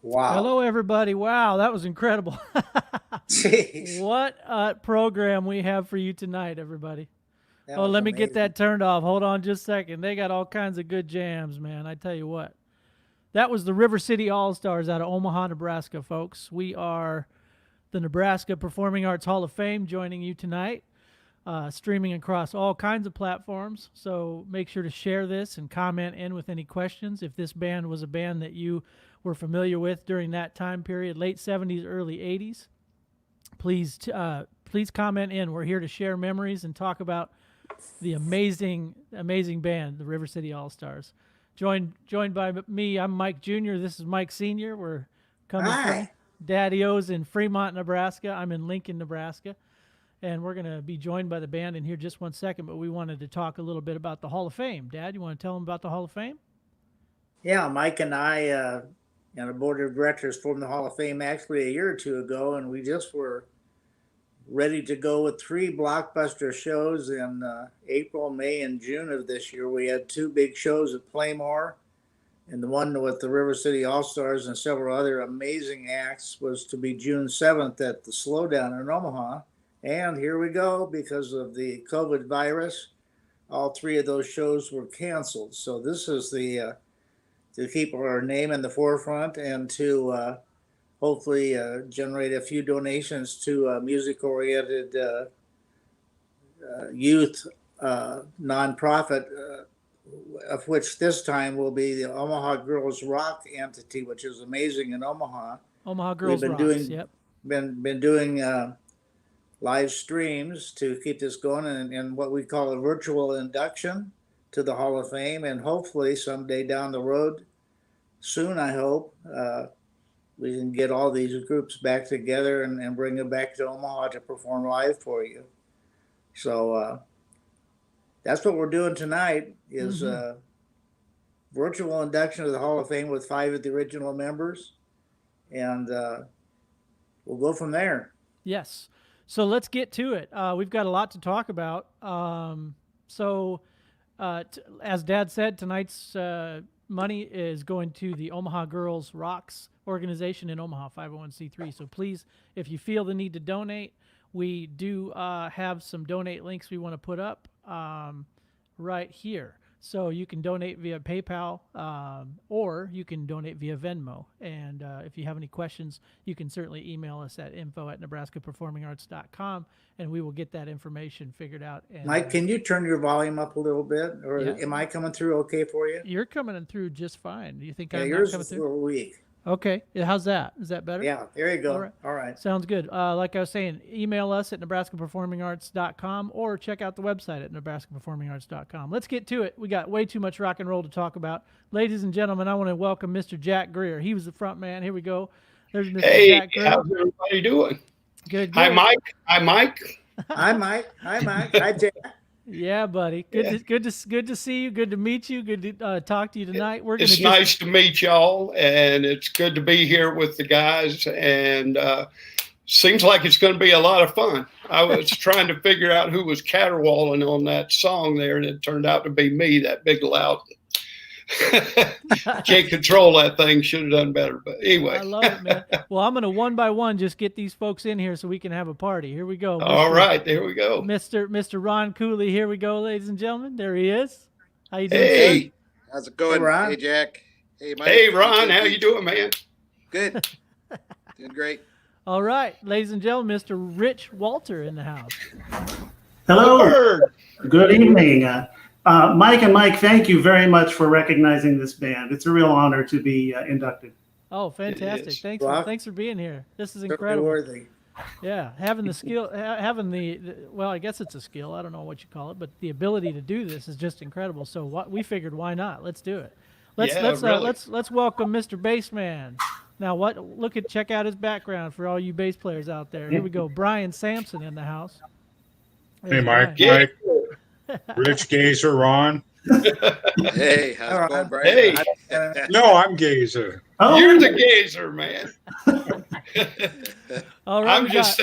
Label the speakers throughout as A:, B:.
A: Wow.
B: Hello, everybody. Wow, that was incredible.
A: Jeez.
B: What a program we have for you tonight, everybody.
A: That
B: Oh,
A: was
B: let me get
A: amazing.
B: that turned off. Hold on just a second. They got all kinds of good jams, man. I tell you what. That was the River City All-Stars out of Omaha, Nebraska, folks. We are the Nebraska Performing Arts Hall of Fame joining you tonight, streaming across all kinds of platforms. So make sure to share this and comment in with any questions. If this band was a band that you were familiar with during that time period, late 70s, early 80s, please please comment in. We're here to share memories and talk about the amazing band, the River City All-Stars. Joined by me, I'm Mike Jr. This is Mike Sr. We're coming from Daddy-O's in Fremont, Nebraska. I'm in Lincoln, Nebraska. And we're going to be joined by the band in here just one second, but we wanted to talk a little bit about the Hall of Fame. Dad, you want to tell them about the Hall of Fame?
A: Yeah, Mike and I and the board of directors formed the Hall of Fame actually a year or two ago, and we just were ready to go with 3 blockbuster shows in April, May, and June of this year. We had 2 big shows at Playmore, and the one with the River City All-Stars and several other amazing acts was to be June 7th at the Slowdown in Omaha. And here we go, because of the COVID virus, all 3 of those shows were canceled. So this is the to keep our name in the forefront and to hopefully generate a few donations to a music-oriented youth nonprofit, of which this time will be the Omaha Girls Rock entity, which is amazing in Omaha.
B: Omaha Girls Rock. Yep.
A: Been doing live streams to keep this going, and what we call a virtual induction to the Hall of Fame, and hopefully someday down the road, soon I hope, we can get all these groups back together and bring them back to Omaha to perform live for you. So that's what we're doing tonight, is virtual induction to the Hall of Fame with 5 of the original members, and we'll go from there.
B: Yes. So let's get to it. We've got a lot to talk about. As Dad said, tonight's money is going to the Omaha Girls Rocks organization in Omaha, 501c3. So please, if you feel the need to donate, we do have some donate links we want to put up right here. So you can donate via PayPal or you can donate via Venmo. And if you have any questions, you can certainly email us at info@nebraskaperformingarts.com, and we will get that information figured out. And,
A: Mike, can you turn your volume up a little bit? Or am I coming through okay for you?
B: You're coming through just fine. Do you think I'm
A: yours
B: coming
A: is
B: through?
A: a little weak.
B: Okay. How's that? Is that better?
A: Yeah, there you go. All right.
B: Sounds good. Like I was saying, email us at nebraskaperformingarts.com or check out the website at nebraskaperformingarts.com. Let's get to it. We got way too much rock and roll to talk about. Ladies and gentlemen, I want to welcome Mr. Jack Greer. He was the front man. Here we go. There's Mr. Jack Greer.
C: How's everybody doing?
B: Good.
C: Hi, Mike. Hi, Mike.
A: Hi, Mike. Hi, Jack.
B: Yeah, buddy. Good to see you. Good to meet you. Good to talk to you tonight.
C: It's nice to meet y'all, and it's good to be here with the guys. And seems like it's going to be a lot of fun. I was trying to figure out who was caterwauling on that song there, and it turned out to be me. That big loud. Can't control that thing. Should have done better. But anyway.
B: I love it, man. Well, I'm going to one by one just get these folks in here so we can have a party. Here we go.
C: All right. There we go.
B: Mr. Ron Cooley. Here we go, ladies and gentlemen. There he is. How you doing?
C: Hey.
B: Sir?
D: How's it going?
A: Hey, Ron.
D: Hey, Jack. Hey, Mike.
C: Hey, Ron. How you doing, man?
D: Good. Doing great.
B: All right. Ladies and gentlemen, Mr. Rich Walter in the house.
E: Hello. Good evening. Mike and Mike, thank you very much for recognizing this band. It's a real honor to be inducted.
B: Oh, fantastic. Thanks for being here. This is incredible.
A: Worthy.
B: Yeah, having the skill, well, I guess it's a skill. I don't know what you call it, but the ability to do this is just incredible. So we figured, why not? Let's do it. Let's welcome Mr. Bassman. Now, check out his background for all you bass players out there. Here we go. Brian Sampson in the house.
F: Hey, Mike. Mike. Rich, Gazer, Ron.
D: Hey, how's it going, Brian?
C: Hey.
F: No, I'm Gazer.
E: Oh,
C: You're the gazer, man.
B: All right,
C: I'm just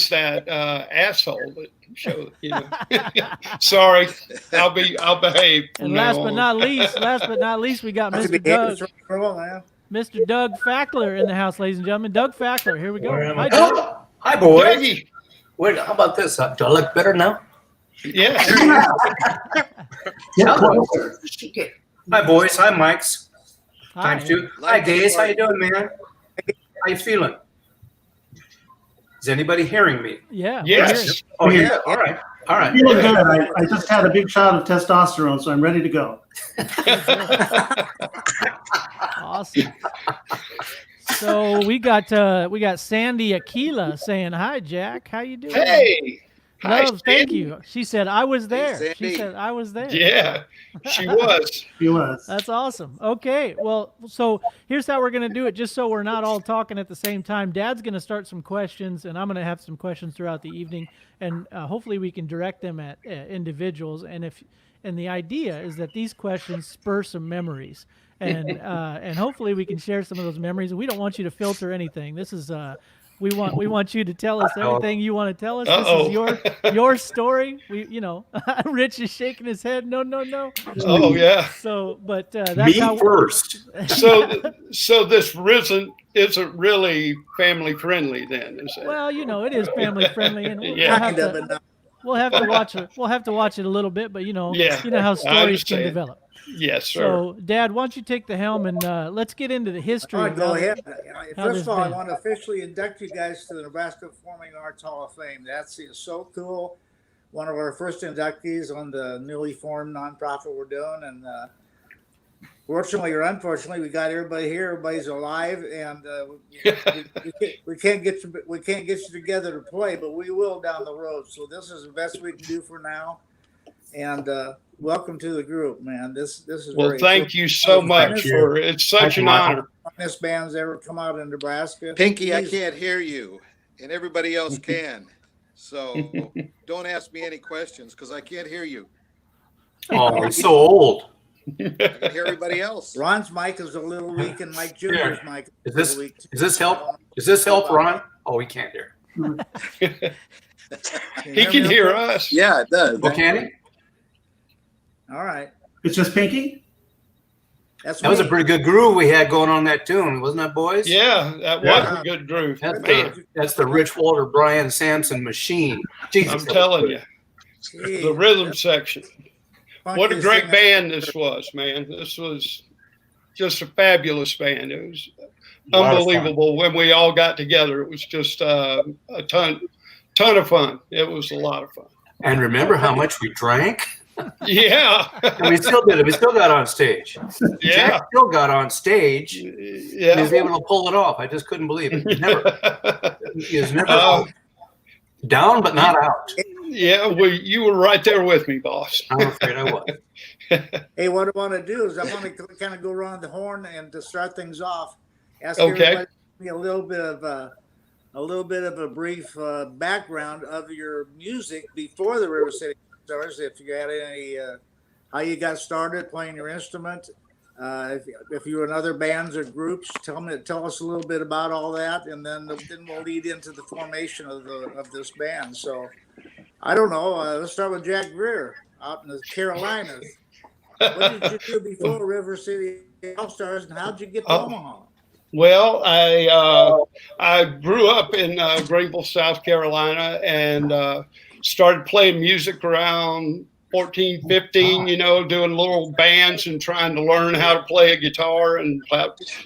C: that asshole that show. Sorry, I'll behave.
B: And last but not least, we got Mr. Doug. Mr. Doug Fackler in the house, ladies and gentlemen. Doug Fackler, here we go.
G: Hi, Doug. Hi, boys.
C: Dougie.
G: Wait, how about this? Do I look better now?
C: Yeah.
G: Hi, boys. Hi, Mike's.
B: Hi.
G: Times 2. Hi, Gaze. How you doing, man? How you feeling? Is anybody hearing me?
B: Yeah.
C: Yes.
G: Oh, yeah. All right.
E: Feeling good. I just had a big shot of testosterone, so I'm ready to go.
B: Awesome. So we got Sandy Aquila saying hi, Jack. How you doing?
C: Hey. Hi,
B: Love, thank
C: Sandy.
B: you. She said I was there.
D: Sandy.
B: She said I was there.
C: Yeah, she was.
E: He was.
B: That's awesome. Okay, well, so here's how we're going to do it, just so we're not all talking at the same time. Dad's going to start some questions, and I'm going to have some questions throughout the evening, and hopefully we can direct them at individuals. And the idea is that these questions spur some memories, and hopefully we can share some of those memories. We don't want you to filter anything. This is we want you to tell us everything you want to tell us.
C: Uh-oh.
B: This is your story. Rich is shaking his head. No.
C: Oh yeah.
B: So, but that's
G: Me
B: how
G: first.
C: So this isn't really family friendly then, is it?
B: Well, it is family friendly, and
C: Yeah.
B: we'll have to watch it. We'll have to watch it a little bit, but
C: Yeah,
B: you know how
C: I
B: stories can
C: understand.
B: develop.
C: Yes, sir.
B: So, Dad, why don't you take the helm and let's get into the history.
A: All right, go ahead.
B: how
A: First
B: this
A: of all, I
B: been.
A: want to officially induct you guys to the Nebraska Performing Arts Hall of Fame. That's so cool. One of our first inductees on the newly formed nonprofit we're doing, and fortunately or unfortunately, we got everybody here. Everybody's alive, and we can't get you together to play, but we will down the road. So this is the best we can do for now. And welcome to the group, man. This is
C: Well, thank you so much for it's such an honor.
A: Finest bands ever come out in Nebraska.
D: Pinky, I can't hear you, and everybody else can. So don't ask me any questions because I can't hear you.
G: Oh, he's so old.
D: I can hear everybody else.
A: Ron's mic is a little weak, and Mike Jr.'s mic
G: Is
A: a little weak.
G: Is this help? Does this help, Ron? Oh, he can't hear.
C: He can hear us.
D: Yeah, it does.
G: Oh, can he?
A: All right.
E: It's just Pinky?
A: That's
G: That was a
A: me.
G: pretty good groove we had going on that tune, wasn't that, boys?
C: Yeah, that was a good groove.
G: That's the Rich Walter Brian Sampson machine. Jesus,
C: I'm telling you,
A: Gee,
C: the rhythm section. What a
A: funky
C: great
A: singer.
C: band this was, man. This was just a fabulous band. It was
F: A lot of fun.
C: unbelievable when we all got together. It was just a ton of fun. It was a lot of fun.
G: And remember how much we drank?
C: Yeah.
G: And we still did it. We still got on stage.
C: Yeah.
G: Jack still got on stage. He was
C: Yeah.
G: able to pull it off. I just couldn't believe it. He was never down, but not out.
C: Yeah, you were right there with me, boss.
G: I'm afraid I was.
A: Hey, what I want to do is I want to kind of go around the horn and to start things off, ask
C: Okay.
A: everybody to give me a little bit of a brief background of your music before the River City Stars. If you had any, how you got started playing your instrument, if you were in other bands or groups, tell us a little bit about all that, and then we'll lead into the formation of this band. So, I don't know. Let's start with Jack Greer out in the Carolinas. What did you do before River City All Stars, and how'd you get to Omaha?
C: Well, I grew up in Greenville, South Carolina, and started playing music around 14, 15, doing little bands and trying to learn how to play a guitar, and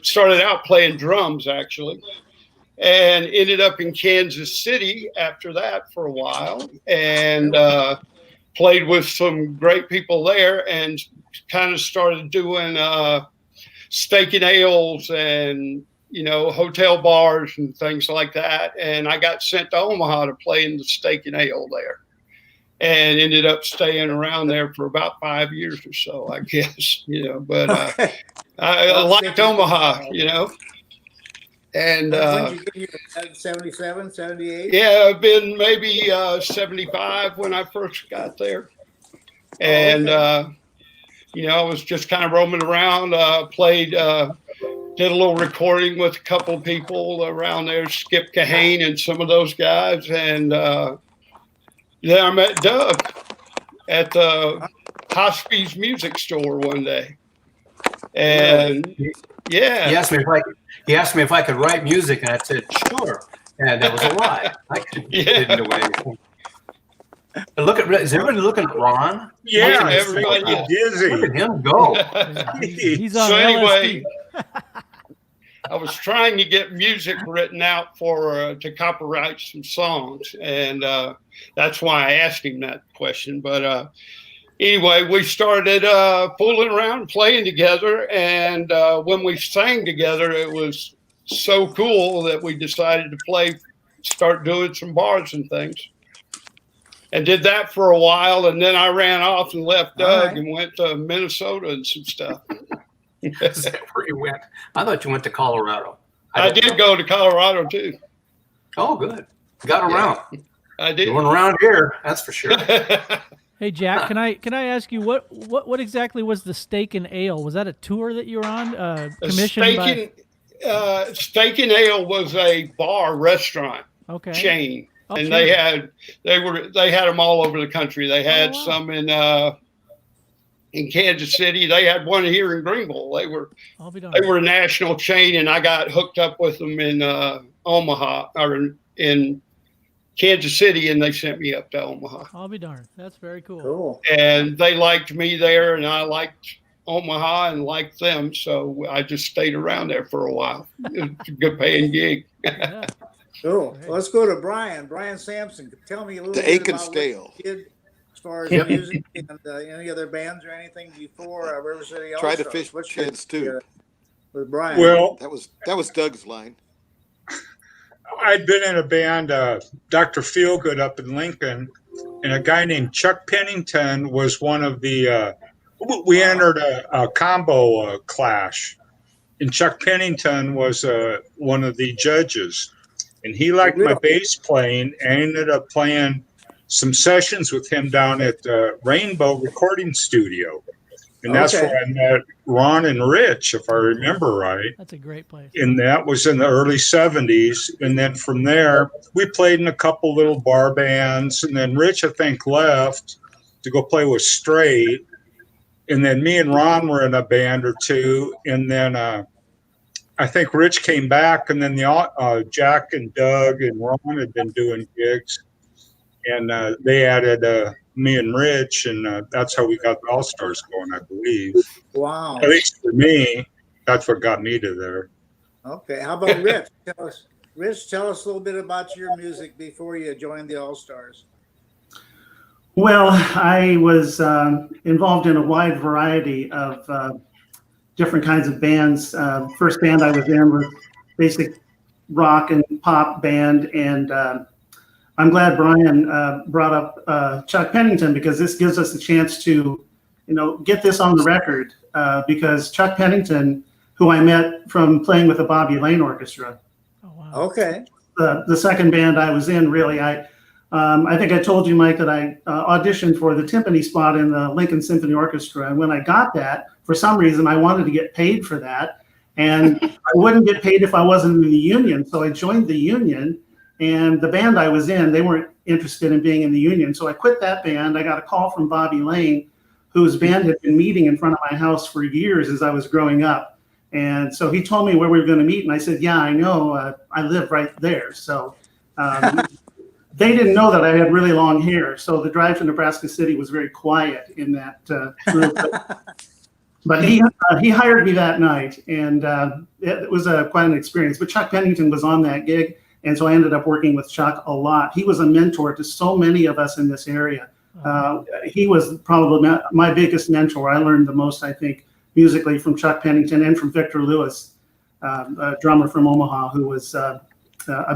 C: started out playing drums, actually, and ended up in Kansas City after that for a while, and played with some great people there, and kind of started doing steak and ales and hotel bars and things like that. And I got sent to Omaha to play in the steak and ale there, and ended up staying around there for about 5 years or so, I guess. But I liked Omaha, and
A: When did you get here? 77, 78?
C: yeah, I've been maybe 75 when I first got there. And, I was just kind of roaming around, played, did a little recording with a couple of people around there, Skip Kahane and some of those guys. And then I met Doug at the Hospice Music Store one day. And yeah.
G: He asked me if I could write music, and I said, sure. And that was a lie. I didn't know anything. Is everybody looking at Ron?
F: Yeah,
C: everybody
F: everybody
C: is.
F: dizzy.
G: Look at him go.
B: He's on
C: So anyway,
B: LSD.
C: I was trying to get music written out to copyright some songs, and that's why I asked him that question. But anyway, we started fooling around, playing together, and when we sang together, it was so cool that we decided to start doing some bars and things. And did that for a while, and then I ran off and left Doug and went to Minnesota and some stuff.
G: Is that where you went? I thought you went to Colorado.
C: I did go to Colorado too.
G: Oh, good. Got around.
C: I did.
G: You weren't around here, that's for sure.
B: Hey Jack, can I ask you what exactly was the Steak and Ale? Was that a tour that you were on? Commissioned by
C: Steak and Ale was a bar restaurant chain.
B: Oh,
C: and
B: sure.
C: they had them all over the country. They had some in Kansas City. They had one here in Greenville. They were a national chain, and I got hooked up with them in Omaha or in Kansas City, and they sent me up to Omaha.
B: I'll be darned. That's very cool.
C: And they liked me there, and I liked Omaha and liked them, so I just stayed around there for a while. It was a good paying gig.
B: Yeah.
A: Cool. Well, let's go to Brian. Brian Sampson. Tell me a little bit
D: Aiken
A: about
D: Stale.
A: what you did as far as music and any other bands or anything before River City All-Stars.
D: Try to fish kids too.
A: With Brian.
F: Well,
D: that was Doug's line.
F: I'd been in a band, Dr. Feelgood up in Lincoln, and a guy named Chuck Pennington was one of the. We entered a combo clash, and Chuck Pennington was one of the judges. And he liked my bass playing, and ended up playing some sessions with him down at Rainbow Recording Studio. And that's where I met Ron and Rich, if I remember right.
B: That's a great place.
F: And that was in the early 70s. And then from there, we played in a couple little bar bands. And then Rich, I think, left to go play with Straight. And then me and Ron were in a band or two. And then I think Rich came back, and then Jack and Doug and Ron had been doing gigs, and they added me and Rich, and that's how we got the All-Stars going, I believe.
A: Wow.
F: At least for me, that's what got me to there.
A: Okay. How about Rich? Rich, tell us a little bit about your music before you joined the All-Stars.
E: Well, I was involved in a wide variety of different kinds of bands. First band I was in was basic rock and pop band, and I'm glad Brian brought up Chuck Pennington, because this gives us a chance to, get this on the record. Because Chuck Pennington, who I met from playing with the Bobby Lane Orchestra.
B: Oh wow.
A: Okay.
E: The second band I was in, really, I think I told you, Mike, that I auditioned for the timpani spot in the Lincoln Symphony Orchestra, and when I got that, for some reason, I wanted to get paid for that, and I wouldn't get paid if I wasn't in the union. So I joined the union, and the band I was in, they weren't interested in being in the union. So I quit that band. I got a call from Bobby Lane, whose band had been meeting in front of my house for years as I was growing up. And so he told me where we were going to meet, and I said, yeah, I know. I live right there. So they didn't know that I had really long hair. So the drive to Nebraska City was very quiet in that group. But he hired me that night, and it was quite an experience. But Chuck Pennington was on that gig, and so I ended up working with Chuck a lot. He was a mentor to so many of us in this area. He was probably my biggest mentor. I learned the most, I think, musically from Chuck Pennington and from Victor Lewis, a drummer from Omaha, who was a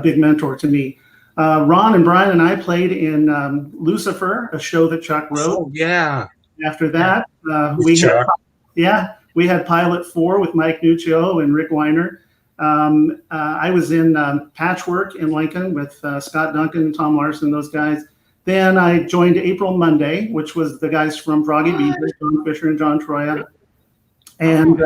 E: big mentor to me. Ron and Brian and I played in Lucifer, a show that Chuck wrote.
F: Oh, yeah.
E: After that, we had Pilot 4 with Mike Nuccio and Rick Weiner. I was in Patchwork in Lincoln with Scott Duncan and Tom Larson, those guys. Then I joined April Monday, which was the guys from Froggy Beaver, John Fisher and John Troya. And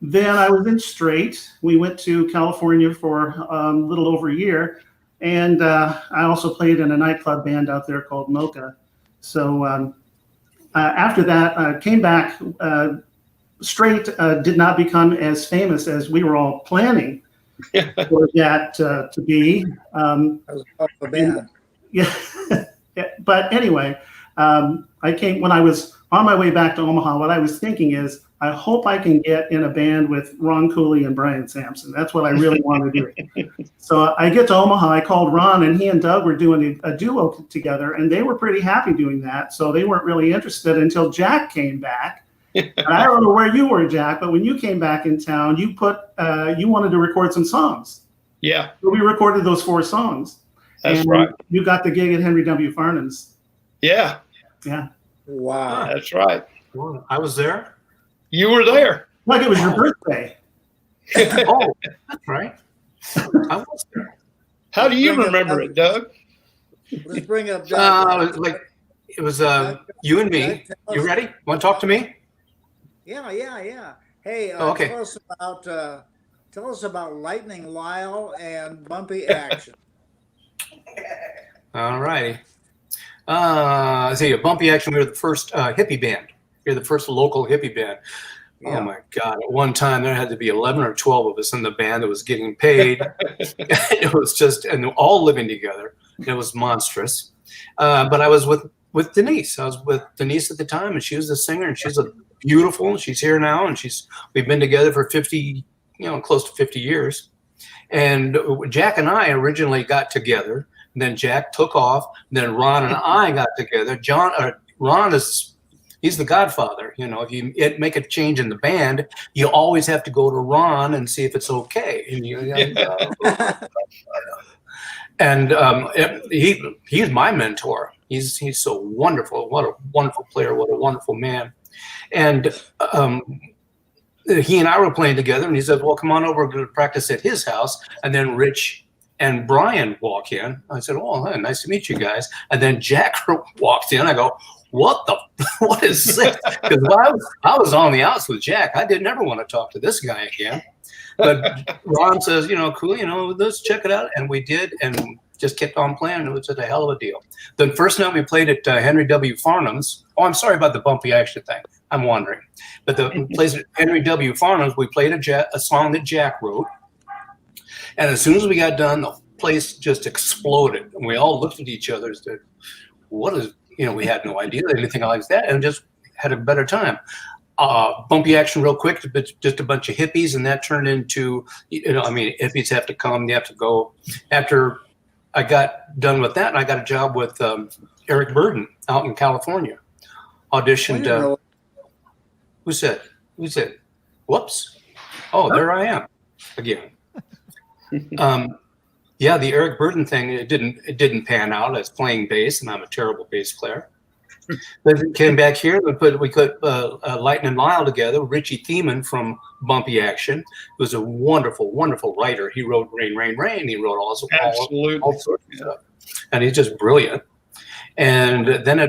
E: then I was in Straight. We went to California for a little over a year. And I also played in a nightclub band out there called Mocha. So after that, I came back. Straight did not become as famous as we were all planning for that to be.
A: That was a band.
E: Yeah. But anyway, when I was on my way back to Omaha, what I was thinking is, I hope I can get in a band with Ron Cooley and Brian Sampson. That's what I really want to do. So I get to Omaha, I called Ron, and he and Doug were doing a duo together, and they were pretty happy doing that. So they weren't really interested until Jack came back. And I don't know where you were, Jack, but when you came back in town, you wanted to record some songs.
C: Yeah,
E: So we recorded those 4 songs.
C: that's
E: and
C: right.
E: You got the gig at Henry W. Farnham's.
C: Yeah,
E: Yeah.
A: Wow.
C: that's right.
G: Well, I was there.
C: You were there.
E: Like it was your birthday.
G: Oh, that's right. I was there.
C: How do you
A: Bring up
C: remember
A: Doug.
C: it, Doug?
A: Let's bring up
G: It was you and me. You ready? Want to talk to me?
A: Yeah. Hey,
G: Okay.
A: tell us about Lightning Lyle and Bumpy Action.
G: All righty. Bumpy Action, we were the first hippie band. We were the first local hippie band.
A: Yeah.
G: Oh my God. At one time there had to be 11 or 12 of us in the band that was getting paid. It was just, and all living together. It was monstrous. But I was with Denise. I was with Denise at the time, and she was a singer, and she's beautiful. She's here now, and we've been together for 50, close to 50 years. And Jack and I originally got together. Then Jack took off. Then Ron and I got together. Ron he's the godfather. If you make a change in the band, you always have to go to Ron and see if it's okay. And he's my mentor. He's so wonderful. What a wonderful player. What a wonderful man. And he and I were playing together, and he said, well, come on over, we're going to practice at his house. And then Rich and Brian walk in. I said, oh, hey, nice to meet you guys. And then Jack walked in. I go, what is this? Because I was on the outs with Jack. I didn't ever want to talk to this guy again. But Ron says, Cooley, let's check it out. And we did, and just kept on playing. It was just a hell of a deal. The first night we played at Henry W. Farnham's. Oh, I'm sorry about the Bumpy Action thing. I'm wandering. But the place at Henry W. Farnham's, we played a song that Jack wrote. And as soon as we got done, the place just exploded. And we all looked at each other and said, what is, we had no idea anything like that, and just had a better time. Bumpy Action real quick, just a bunch of hippies, and that turned into, hippies have to come, they have to go. After I got done with that, I got a job with Eric Burden out in California. Auditioned. Who said? Whoops. Oh, there I am again. Yeah, the Eric Burden thing, it didn't pan out. I was playing bass, and I'm a terrible bass player. But it came back here. We put Lightning Lyle together. Richie Thiemann from Bumpy Action was a wonderful, wonderful writer. He wrote Rain, Rain, Rain. He wrote all sorts of stuff, and he's just brilliant. And then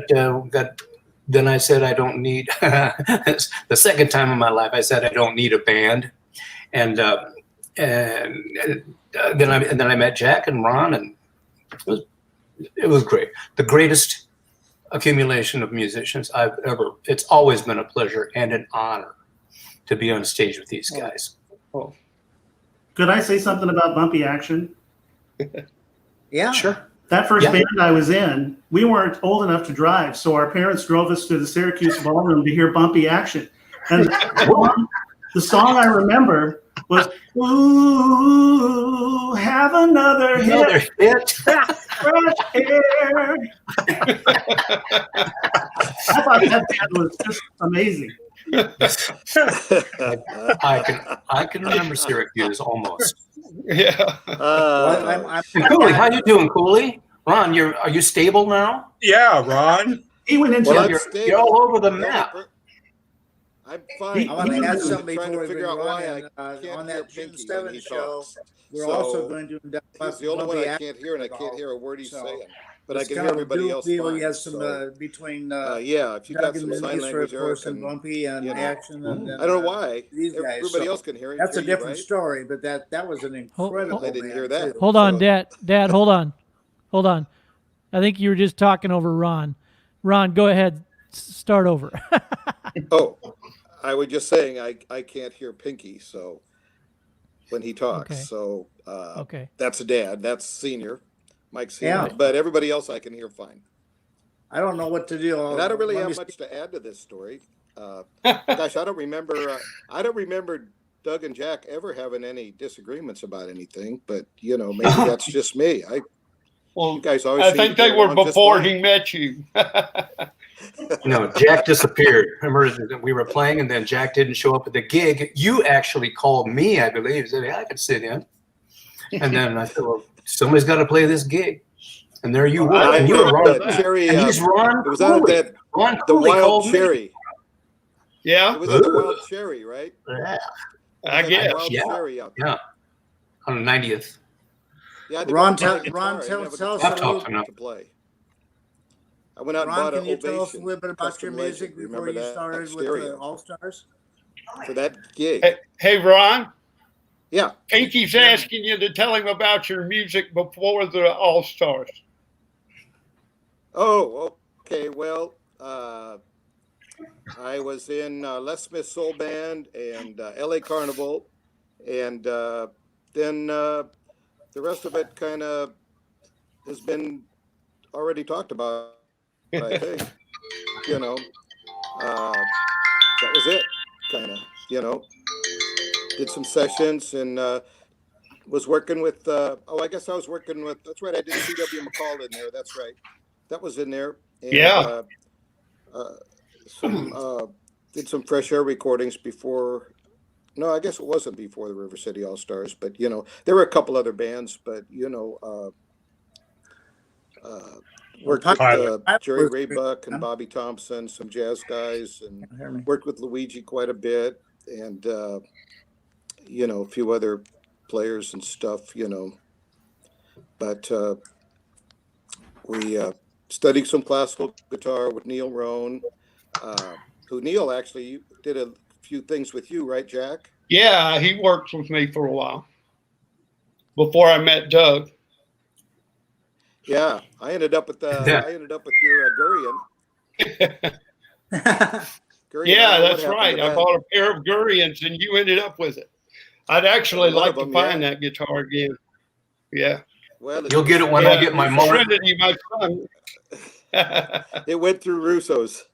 G: I said I don't need. The second time in my life, I said I don't need a band, and then I met Jack and Ron, and it was great. The greatest accumulation of musicians I've ever. It's always been a pleasure and an honor to be on stage with these guys.
E: Oh. Could I say something about Bumpy Action?
A: Yeah,
G: sure.
E: That first band I was in, we weren't old enough to drive, so our parents drove us to the Syracuse Ballroom to hear Bumpy Action. And the song I remember was, ooh, have another hit. Fresh air. I thought that band was just amazing.
G: I can remember Syracuse almost.
C: Yeah.
G: Cooley, how you doing, Cooley? Ron, are you stable now?
F: Yeah, Ron.
E: He went into
G: you're all over the map.
D: I'm fine.
A: I want to add something
D: trying
A: before
D: to
A: we
D: figure out
A: run
D: why
A: in.
D: I can't
A: On
D: hear
A: that June
D: Pinky when
A: 7th
D: he
A: show,
D: talks.
A: we're
D: So,
A: also going to
D: he's the only one I can't hear, and I can't hear a word he's saying. But I can hear everybody else
A: He
D: fine.
A: has some
D: So,
A: between
D: yeah, if you got
A: Doug
D: some
A: and
D: sign
A: Denise,
D: language,
A: of
D: Eric,
A: course, and Bumpy and Action. And,
D: I don't know why.
A: These guys.
D: Everybody else can hear it.
A: That's a
D: hear you,
A: different
D: right?
A: story, but that was an incredible.
D: I didn't hear that.
A: Too.
B: Hold on, Dad, hold on. I think you were just talking over Ron. Ron, go ahead, start over.
D: Oh, I was just saying I can't hear Pinky, so when he talks.
B: Okay.
D: So
B: Okay.
D: that's a dad. That's Senior, Mike Senior.
A: Yeah.
D: But everybody else I can hear fine.
A: I don't know what to do.
D: And I don't really have much to add to this story. Gosh, I don't remember Doug and Jack ever having any disagreements about anything. But maybe that's just me.
C: Well,
D: you guys always.
C: I
D: seem
C: think
D: to
C: they
D: get
C: were
D: along just
C: before
D: fine.
C: he met you.
G: No, Jack disappeared. Remember that we were playing, and then Jack didn't show up at the gig. You actually called me, I believe. Said, "Yeah, I could sit in." And then I said, "Well, somebody's got to play this gig." And there you were. And you were Ron.
D: Cherry,
G: And he's Ron.
D: it was out of
G: Cooley.
D: that
G: Ron
D: the
G: Cooley
D: Wild
G: called me.
D: Cherry.
C: Yeah,
D: It was at the Wild Cherry, right?
G: Yeah,
C: I
D: The
C: guess.
D: Wild
G: Yeah.
D: Cherry out there.
G: yeah. On the 90th.
D: Yeah, I think
A: Ron,
D: I bought a
A: tell
D: guitar. I didn't have a
A: us
G: a
D: guitar
G: little-
D: to play. I went out and
A: Ron,
D: bought
A: can
D: an
A: you tell us a
D: Ovation
A: little bit about your
D: custom
A: music
D: Legend.
A: before
D: Remember
A: you
D: that
A: started with the
D: stereo
A: All Stars?
D: for that gig.
C: Hey, Ron,
D: Yeah.
C: Pinky's asking you to tell him about your music before the All Stars.
D: Oh, okay. Well, I was in Les Smith Soul Band and LA Carnival, and then the rest of it kind of has been already talked about. I think, you know, that was it. Kind of, you know, did some sessions and was working with. I guess I was working with. That's right. I did C.W. McCall in there. That's right. That was in there. And,
C: Yeah.
D: Did some fresh air recordings before. No, I guess it wasn't before the River City All Stars, but you know there were a couple other bands, but you know, worked with Jerry Raybuck and Bobby Thompson, some jazz guys, and worked with Luigi quite a bit, and you know a few other players and stuff, you know. But we studied some classical guitar with Neil Rohn, who Neil actually did a few things with you, right, Jack?
C: Yeah, he worked with me for a while before I met Doug.
D: Yeah, I ended up with your Gurion.
C: Yeah, that's right. I bought a pair of Gurions and you ended up with it. I'd actually like to find that guitar again. Yeah.
D: Well,
G: You'll get it when I get my mark.
C: Trinity, my son.
D: It went through Russo's.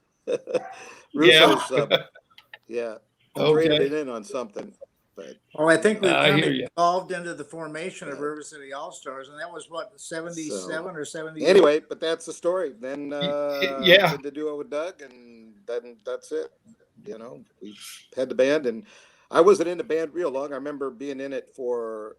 D: Yeah. Traded it in on something. But
A: Well, I think we
C: I
A: kind
C: hear
A: of
C: you.
A: evolved into the formation of River City All Stars, and that was what 77 or 78.
D: anyway, but that's the story. Then
C: Yeah.
D: did the duo with Doug, and then that's it. You know, we had the band, and I wasn't in the band real long. I remember being in it for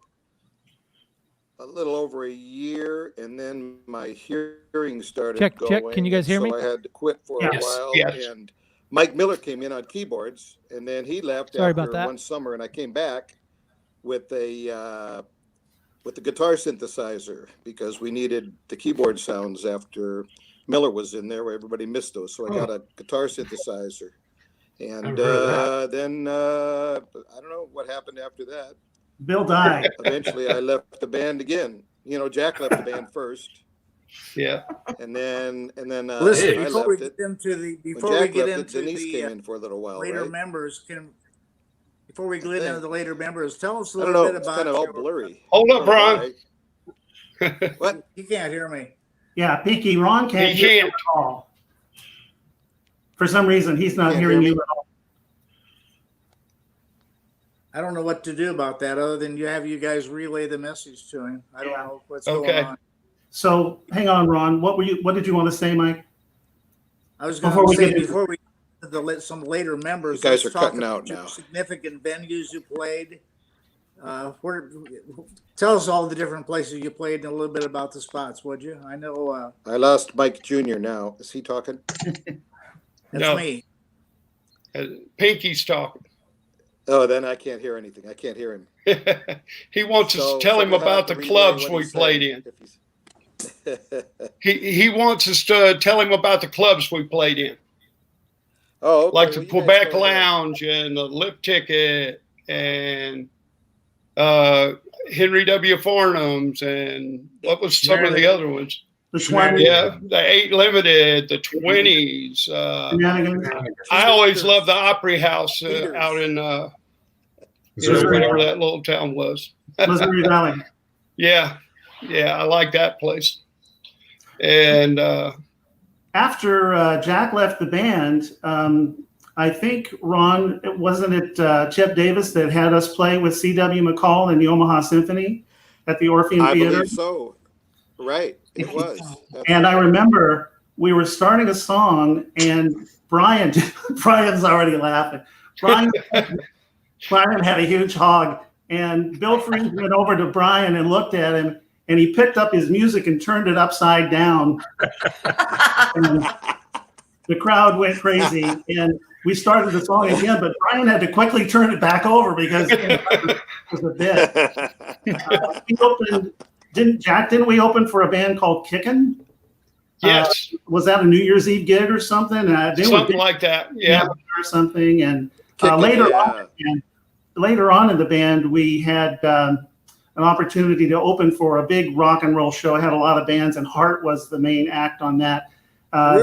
D: a little over a year, and then my hearing started
B: Check.
D: going.
B: Can you guys hear me?
D: So I had to quit for
G: Yes.
D: a while,
C: Yes.
D: and Mike Miller came in on keyboards, and then he left
B: Sorry
D: after
B: about that.
D: one summer, and I came back with the guitar synthesizer because we needed the keyboard sounds after Miller was in there, where everybody missed those. So I got a guitar synthesizer, and then I don't know what happened after that.
E: Bill died.
D: Eventually, I left the band again. You know, Jack left the band first,
C: Yeah.
D: and then
A: Listen,
D: I
A: before we
D: left it.
A: get into the
D: When
A: before we
D: Jack
A: get
D: left it,
A: into
D: Denise came
A: the
D: in for a little while,
A: later
D: right?
A: members, before we get into the later members, tell us a
D: I don't
A: little
D: know.
A: bit
D: It's
A: about
D: kind of all
A: your-
D: blurry.
C: Hold up,
D: I don't know
C: Ron.
D: why. What?
A: You can't hear me.
E: Yeah, Peaky, Ron can't
C: He
E: hear you
C: can't.
E: at all. For some reason, he's not
D: Can't
E: hearing
D: hear
E: you
D: me?
E: at all.
A: I don't know what to do about that other than you guys relay the message to him. I don't know what's
C: Okay.
A: going on.
E: So hang on, Ron. What did you want to say, Mike?
A: I was going
E: Before
A: to
E: we
A: say
E: get into-
A: before we get to some later members.
D: You guys
A: let's
D: are
A: talk
D: cutting
A: about
D: out
A: your
D: now.
A: significant venues you played. Tell us all the different places you played and a little bit about the spots, would you? I know
D: I lost Mike Jr. now. Is he talking?
A: that's
C: No.
A: me.
C: Pinky's talking.
D: Oh, then I can't hear anything. I can't hear him.
C: He wants us to tell him
D: you'll have
C: about
D: to
C: the
D: relay
C: clubs
D: what
C: we
D: he's
C: played
D: saying
C: in.
D: if he's-
C: He wants us to tell him about the clubs we played in,
D: Oh, okay.
C: like
D: Well,
C: the
D: you guys
C: Quebec
D: go ahead.
C: Lounge and the Lip Ticket and Henry W. Farnham's and what was some of the other ones?
E: The Schwab
C: Yeah, the 8 Limited, the 20s.
E: Shenanigans.
C: I always loved the Opry House
D: Peters.
C: out in
E: Missouri.
C: whatever that little town was.
E: Missouri Valley.
C: Yeah, I like that place. And
E: After Jack left the band, I think, Ron, wasn't it Chip Davis that had us play with C.W. McCall and the Omaha Symphony at the Orpheum
D: I
E: Theater?
D: believe so. Right. It was. That's
E: And I remember we were starting a song, and Brian's already laughing. Brian had a huge hog, and Bill Freeze went over to Brian and looked at him, and he picked up his music and turned it upside down. And the crowd went crazy, and we started the song again, but Brian had to quickly turn it back over because it was a bit. We opened, didn't we open for a band called Kickin'?
C: Yes.
E: Was that a New Year's Eve gig or something?
C: Something like that. Yeah.
E: Or something. And
D: Kickin',
E: later on in the band, we had an opportunity to open for a big rock and roll show. I had a lot of bands, and Heart was the main act on that.
A: Really?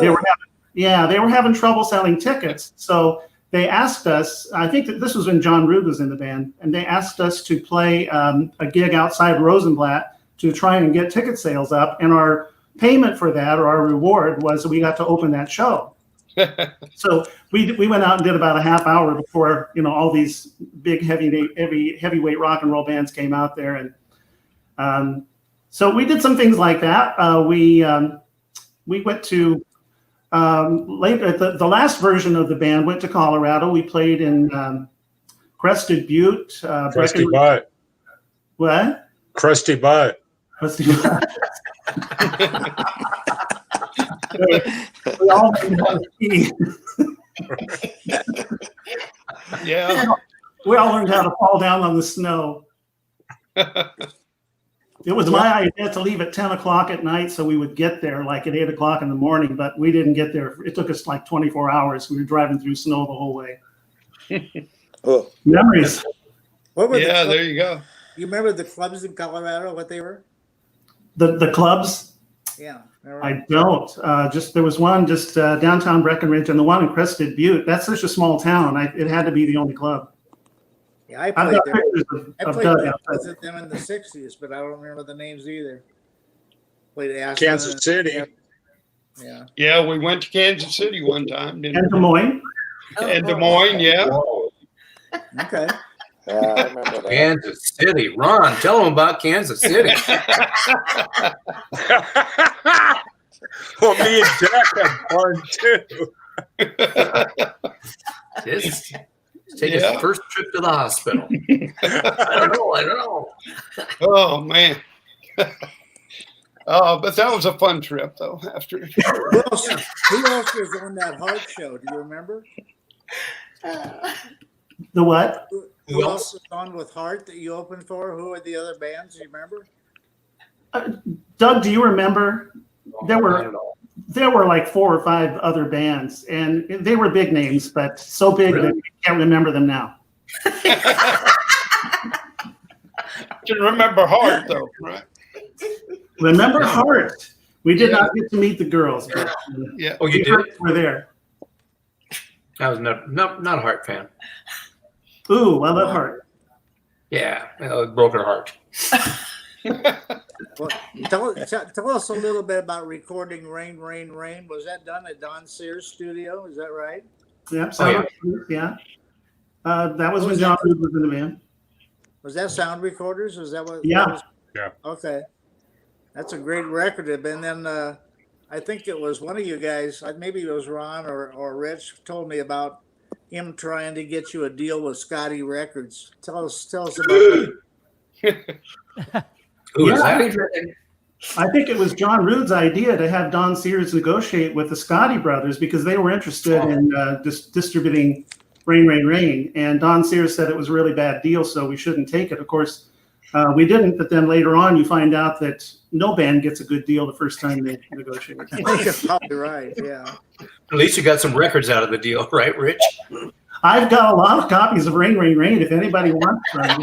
E: They were having trouble selling tickets. So they asked us, I think that this was when John Rood was in the band, and they asked us to play a gig outside Rosenblatt to try and get ticket sales up. And our payment for that, or our reward, was we got to open that show. So we went out and did about a half hour before, all these big heavyweight rock and roll bands came out there. And so we did some things like that. We went to later, the last version of the band went to Colorado. We played in Crested Butte.
F: Crusty Butt.
E: What?
F: Crusty Butt.
E: Crusty Butte. We all learned how to ski.
C: Yeah.
E: We all learned how to fall down on the snow. It was my idea to leave at 10 o'clock at night so we would get there like at 8 o'clock in the morning, but we didn't get there. It took us like 24 hours. We were driving through snow the whole way.
D: Oh.
E: Memories.
A: What were
C: Yeah, there you go.
A: You remember the clubs in Colorado, what they were?
E: The clubs?
A: Yeah.
E: I don't. There was one just downtown Breckenridge and the one in Crested Butte. That's such a small town. It had to be the only club.
A: Yeah, I
E: I've
A: played
E: got
A: there.
E: pictures
A: I
E: of
A: played
E: Doug
A: there
E: outside.
A: with them in the 60s, but I don't remember the names either. Played Aspen.
F: Kansas City.
A: Yeah.
C: Yeah, we went to Kansas City one time, didn't
E: And Des Moines.
C: we? And Des Moines, yeah.
A: Okay.
D: Yeah, I remember that.
G: Kansas City. Ron, tell them about Kansas City.
F: Well, me and Jack had fun too.
G: Just take his first trip to the hospital. I don't know.
C: Oh, man. Oh, but that was a fun trip, though, after.
A: Who else was on that Heart show? Do you remember?
E: The what?
A: Who else was on with Heart that you opened for? Who were the other bands? Do you remember?
E: Doug, do you remember? There
G: Not at
E: were
G: all.
E: like 4 or 5 other bands, and they were big names, but so big that you can't remember them now.
C: Can remember Heart, though, right?
E: Remember Heart? We did not get to meet the girls, but
C: Yeah.
G: Oh, you
E: the
G: did?
E: Hearts were there.
G: I was not a Heart fan.
E: Ooh, I love Heart.
G: Yeah, it broke her heart.
A: Well, tell us a little bit about recording Rain, Rain, Rain. Was that done at Don Sears' studio? Is that right?
E: Yep.
G: Oh,
E: Yeah. That was
A: What
E: when
A: was
E: John
A: that?
E: Rood was in the band.
A: Was that Sound Recorders? Was that what?
E: Yeah.
A: that was?
F: Yeah.
A: Okay. That's a great record. And then I think it was one of you guys, maybe it was Ron or Rich, told me about him trying to get you a deal with Scotti Records. Tell us about that.
G: Who is
E: Yeah.
G: that?
E: I think it was John Rood's idea to have Don Sears negotiate with the Scotti Brothers because they were interested in distributing Rain, Rain, Rain. And Don Sears said it was a really bad deal, so we shouldn't take it. Of course, we didn't, but then later on you find out that no band gets a good deal the first time they negotiate.
A: I think you're probably right, yeah.
G: At least you got some records out of the deal, right, Rich?
E: I've got a lot of copies of Rain, Rain, Rain if anybody wants them.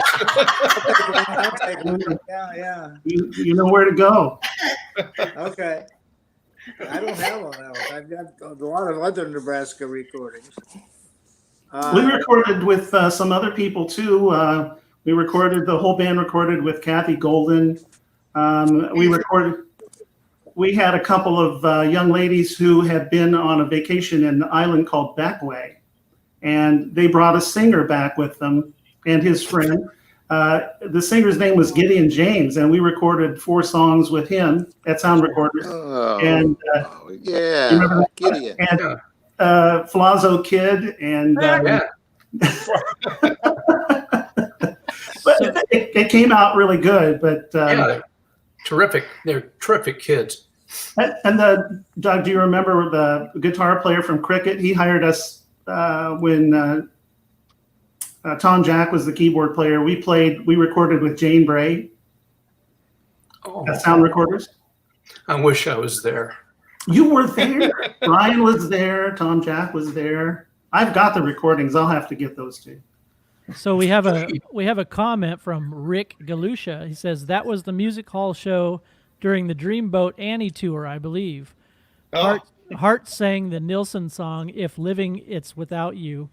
A: Yeah.
E: You know where to go.
A: Okay. I don't have one else. I've got a lot of other Nebraska recordings.
E: We recorded with some other people too. The whole band recorded with Kathy Golden. We had a couple of young ladies who had been on a vacation in an island called Backway, and they brought a singer back with them and his friend. The singer's name was Gideon James, and we recorded 4 songs with him at Sound Recorders.
D: Oh,
E: And
D: yeah,
E: you remember that?
D: Gideon.
E: And Flazzo Kid, and
G: Yeah.
E: but it came out really good. But
G: Yeah, terrific. They're terrific kids.
E: and Doug, do you remember the guitar player from Cricket? He hired us when Tom Jack was the keyboard player. We recorded with Jane Bray
G: Oh,
E: at Sound Recorders.
G: I wish I was there.
E: You were there. Brian was there. Tom Jack was there. I've got the recordings. I'll have to get those too.
B: So we have a comment from Rick Galusha. He says that was the music hall show during the Dreamboat Annie tour, I believe.
C: Oh.
B: Hart sang the Nilsson song "If Living It's Without You"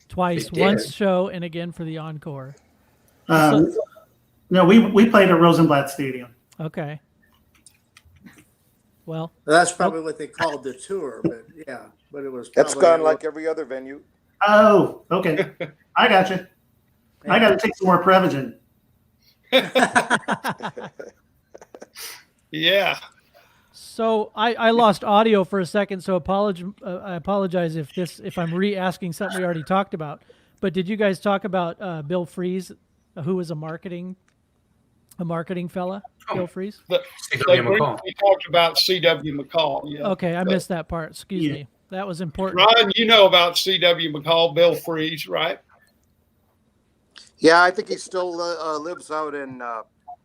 B: twice,
G: They did.
B: once show and again for the encore.
E: No, we played at Rosenblatt Stadium.
B: Okay. Well,
A: That's probably what they called the tour, but yeah, but it was.
D: That's
A: probably-
D: gone like every other venue.
E: Oh, okay. I got you. I got to take some more Prevagen.
C: Yeah.
B: So I lost audio for a second, so I apologize if I'm re-asking something we already talked about. But did you guys talk about Bill Fries, who was a marketing fella? Bill Fries.
G: C.W. McCall.
C: We talked about C.W. McCall. Yeah.
B: Okay, I missed that part. Excuse me. That was important.
C: Ron, you know about C.W. McCall, Bill Fries, right?
D: Yeah, I think he still lives out in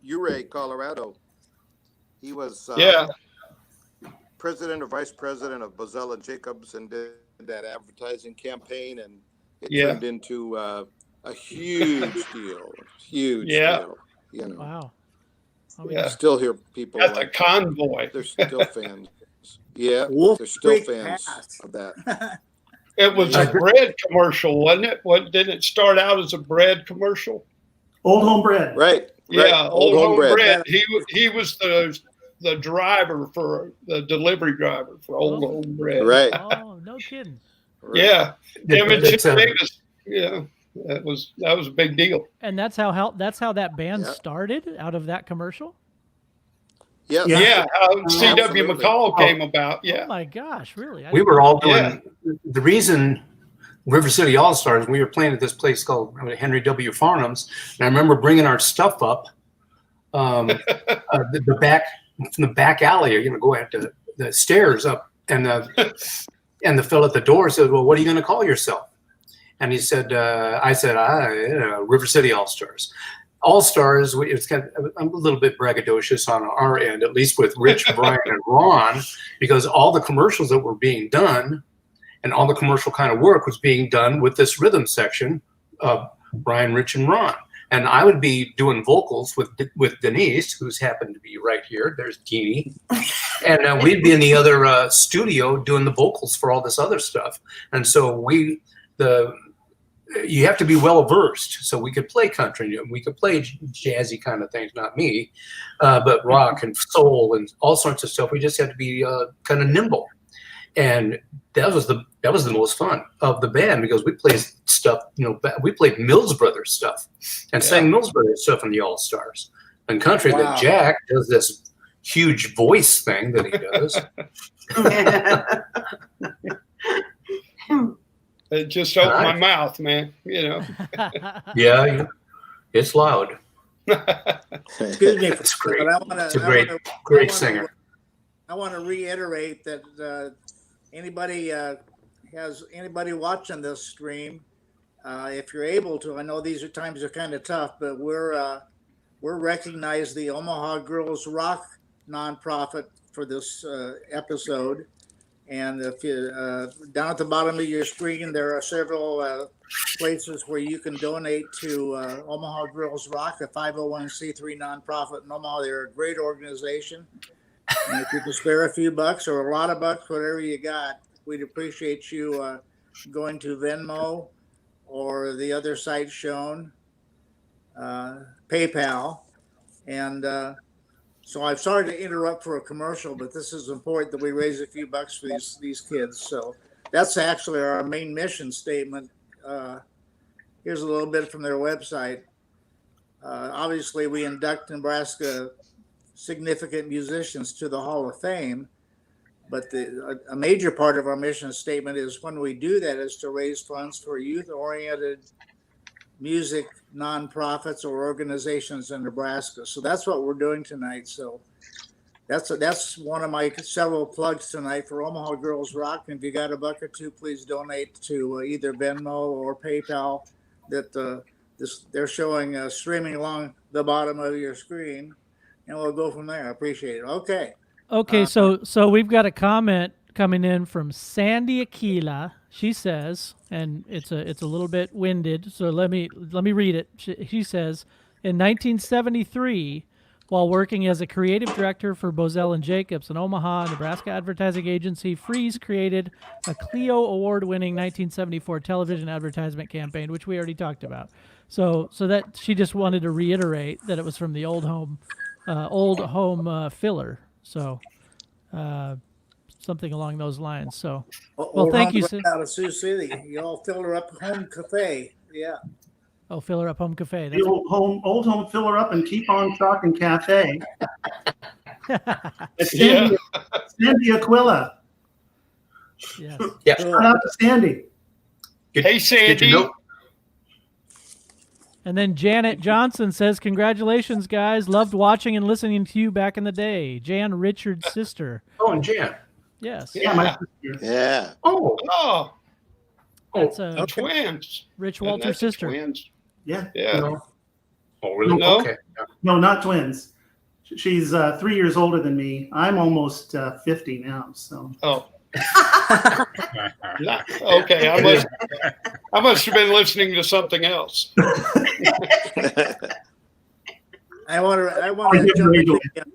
D: Ouray, Colorado. He was
C: Yeah.
D: president or vice president of Bozell and Jacobs and did that advertising campaign, and it
C: Yeah.
D: turned into a huge deal. Huge
C: Yeah.
D: deal. You know,
B: Wow.
C: Yeah.
D: still hear people
C: At the
D: like
C: convoy.
D: they're still fans. Yeah,
A: Wolf
D: they're still
A: Creek
D: fans
A: Pass.
D: of that.
C: It was a bread commercial, wasn't it? Didn't it start out as a bread commercial?
E: Old Home Bread.
D: Right.
C: Yeah, Old Home Bread.
D: Bread.
C: He was the driver for the delivery driver for Old Home Bread.
D: Right.
B: Oh, no kidding.
D: Right.
C: Yeah. Him and
G: It's,
C: Jim Davis. Yeah. That was a big deal.
B: And that's how that band
D: Yeah.
B: started, out of that commercial?
D: Yes.
E: Yeah.
C: Yeah. How C.W.
D: Absolutely.
C: McCall came about.
B: Oh
C: Yeah.
B: my gosh, really?
G: We were all doing
C: Yeah.
G: the reason River City All Stars. We were playing at this place called Henry W. Farnham's, and I remember bringing our stuff up the back from the back alley, or go at the stairs up, and the fellow at the door said, "Well, what are you going to call yourself?" And he said, "I said, River City All Stars." All Stars, it's kind of a little bit braggadocious on our end, at least with Rich, Brian, and Ron, because all the commercials that were being done and all the commercial kind of work was being done with this rhythm section of Brian, Rich, and Ron. And I would be doing vocals with Denise, who's happened to be right here. There's Jeannie. And we'd be in the other studio doing the vocals for all this other stuff. And so you have to be well versed. So we could play country, we could play jazzy kind of things, not me, but rock and soul and all sorts of stuff. We just had to be kind of nimble. And that was the most fun of the band, because we played stuff, we played Mills Brothers stuff and sang Mills Brothers stuff in the All Stars. And country,
A: Wow.
G: that Jack does this huge voice thing that he does.
C: It just opened my mouth, man.
G: Yeah, it's loud.
A: Excuse me.
G: It's great.
A: But
G: It's a great singer.
A: I want to reiterate that anybody watching this stream, if you're able to, I know these times are kind of tough, but we're recognized the Omaha Girls Rock nonprofit for this episode. And if you down at the bottom of your screen, there are several places where you can donate to Omaha Girls Rock, a 501c3 nonprofit in Omaha. They're a great organization. And if you can spare a few bucks or a lot of bucks, whatever you got, we'd appreciate you going to Venmo or the other site shown, PayPal. And so I'm sorry to interrupt for a commercial, but this is important that we raise a few bucks for these kids. So that's actually our main mission statement. Here's a little bit from their website. Obviously, we induct Nebraska significant musicians to the Hall of Fame, but a major part of our mission statement is when we do that is to raise funds for youth-oriented music nonprofits or organizations in Nebraska. So that's what we're doing tonight. So that's one of my several plugs tonight for Omaha Girls Rock. And if you got a buck or two, please donate to either Venmo or PayPal. That they're showing streaming along the bottom of your screen, and we'll go from there. I appreciate it. Okay,
B: so we've got a comment coming in from Sandy Aquila. She says, and it's a little bit winded, so let me read it. She says, in 1973, while working as a creative director for Bozell and Jacobs, an Omaha, Nebraska advertising agency, Freeze created a Clio award-winning 1974 television advertisement campaign, which we already talked about. So that she just wanted to reiterate that it was from the old home filler. So something along those lines. So, well, thank you.
A: Out of Sioux City, you all filler up home cafe. Yeah.
B: Oh, filler up home cafe.
E: The old home filler up and keep on talking cafe. It's Sandy Aquila.
B: Yeah.
E: Shout out to Sandy.
C: Hey, Sandy.
B: And then Janet Johnson says, congratulations, guys. Loved watching and listening to you back in the day. Jan Richard's sister.
G: Oh, and Jan.
B: Yes.
E: Yeah, my sister.
D: Yeah.
G: Oh.
B: That's
C: twins.
B: Rich Walter's sister.
C: Twins.
E: Yeah.
C: Yeah.
G: No. Oh, really?
C: No.
G: Okay.
E: No, not twins. She's 3 years older than me. I'm almost 50 now. So.
C: Oh. Okay. I must have been listening to something else.
A: I want to jump in again.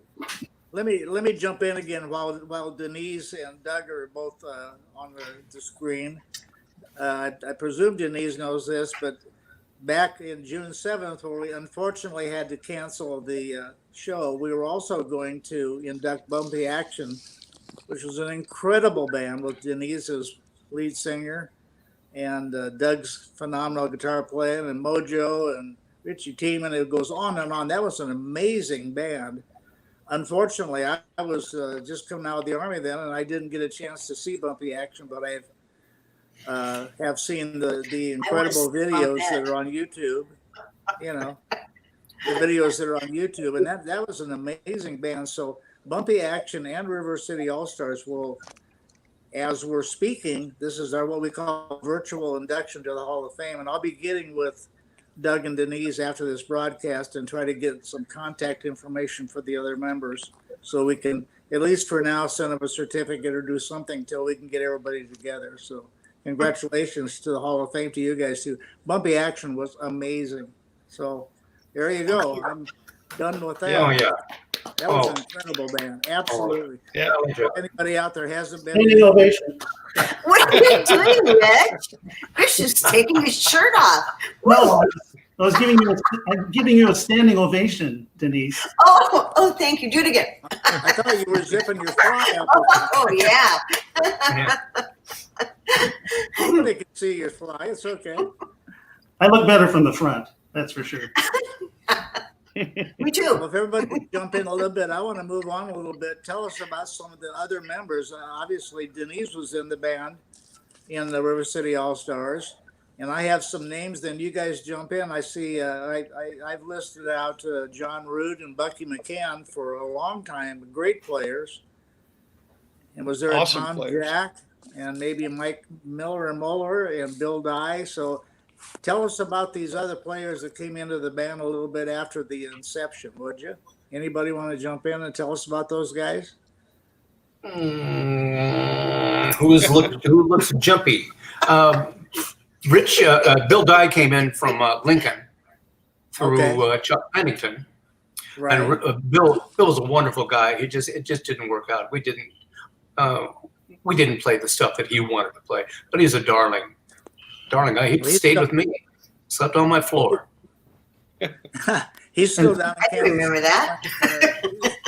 A: Let me jump in again while Denise and Doug are both on the screen. I presume Denise knows this, but back in June 7th, when we unfortunately had to cancel the show, we were also going to induct Bumpy Action, which was an incredible band with Denise as lead singer and Doug's phenomenal guitar playing and Mojo and Richie Tiemann. It goes on and on. That was an amazing band. Unfortunately, I was just coming out of the Army then, and I didn't get a chance to see Bumpy Action, but I have seen the incredible videos that are on YouTube. You know, the videos that are on YouTube, and that was an amazing band. So Bumpy Action and River City All-Stars will, as we're speaking, this is our what we call virtual induction to the Hall of Fame, and I'll be getting with Doug and Denise after this broadcast and try to get some contact information for the other members so we can, at least for now, send them a certificate or do something until we can get everybody together. So congratulations to the Hall of Fame to you guys too. Bumpy Action was amazing. So there you go. I'm done with that.
G: Oh, yeah.
A: That was an incredible band. Absolutely.
C: Yeah.
A: Anybody out there hasn't been?
E: Standing ovation.
H: What are you doing, Rich? Rich is taking his shirt off.
E: No, I was giving you a standing ovation, Denise.
H: Oh, thank you. Do it again.
A: I thought you were zipping your fly out.
H: Oh, yeah.
A: Nobody can see your fly. It's okay.
E: I look better from the front. That's for sure.
H: Me too.
A: Well, if everybody can jump in a little bit, I want to move on a little bit. Tell us about some of the other members. Obviously, Denise was in the band in the River City All-Stars. And I have some names, then you guys jump in. I see I've listed out John Root and Bucky McCann for a long time, great players. And was there
C: Awesome
A: a Tom
C: players.
A: Jack and maybe Mike Miller and Muller and Bill Dye. So tell us about these other players that came into the band a little bit after the inception, would you? Anybody want to jump in and tell us about those guys?
G: Who looks jumpy? Bill Dye came in from Lincoln through Chuck Pennington,
A: Right.
G: and Bill was a wonderful guy. It just didn't work out. We didn't play the stuff that he wanted to play, but he's a darling guy. He stayed with me, slept on my floor.
A: He's still down in
H: I can remember that.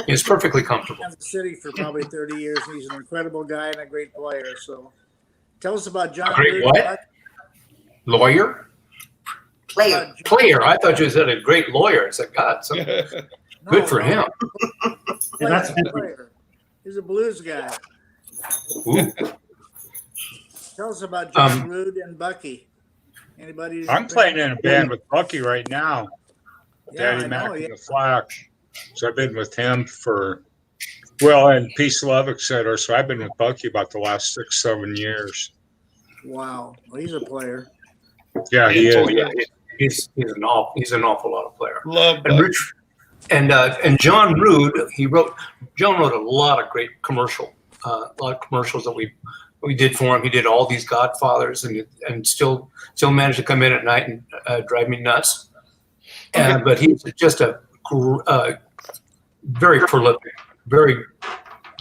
G: He's perfectly comfortable.
A: Kansas City for probably 30 years. He's an incredible guy and a great player. So tell us about John.
G: A great
A: Root.
G: what? Lawyer?
H: Player.
G: Player. I thought you said a great lawyer. I said, God, so good for him.
E: Yeah, that's
A: Player. He's a blues guy.
G: Ooh.
A: Tell us about John Rude and Bucky. Anybody? who's
F: I'm
A: been-
F: playing in a band with Bucky right now.
A: Yeah,
F: Daddy
A: I
F: Mac
A: know.
F: and
A: Yeah.
F: the Flash. So I've been with him for, well, and Peace, Love, etc. So I've been with Bucky about the last 6-7 years.
A: Wow. Well, he's a player.
F: Yeah, he is.
G: Oh, yeah. He's an awful lot of player.
C: Love
G: And
C: that.
G: Rich and John Rude, John wrote a lot of great commercials that we did for him. He did all these Godfathers and still managed to come in at night and drive me nuts. But he's just a very prolific,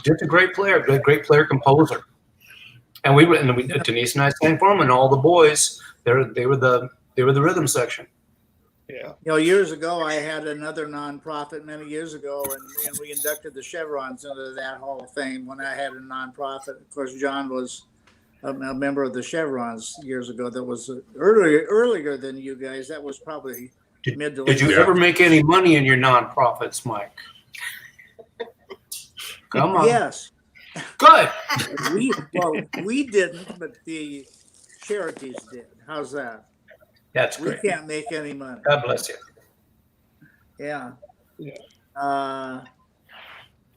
G: just a great player, great player composer. And Denise and I sang for him, and all the boys, they were the rhythm section.
C: Yeah.
A: You know, years ago, I had another nonprofit many years ago, and we inducted the Chevrons into that Hall of Fame when I had a nonprofit. Of course, John was a member of the Chevrons years ago. That was earlier than you guys. That was probably mid to late.
G: Did you ever make any money in your nonprofits, Mike? Come on.
A: Yes.
G: Good.
A: We didn't, but the charities did. How's that?
G: That's
A: We
G: great.
A: can't make any money.
G: God bless you.
A: Yeah.
C: Yeah.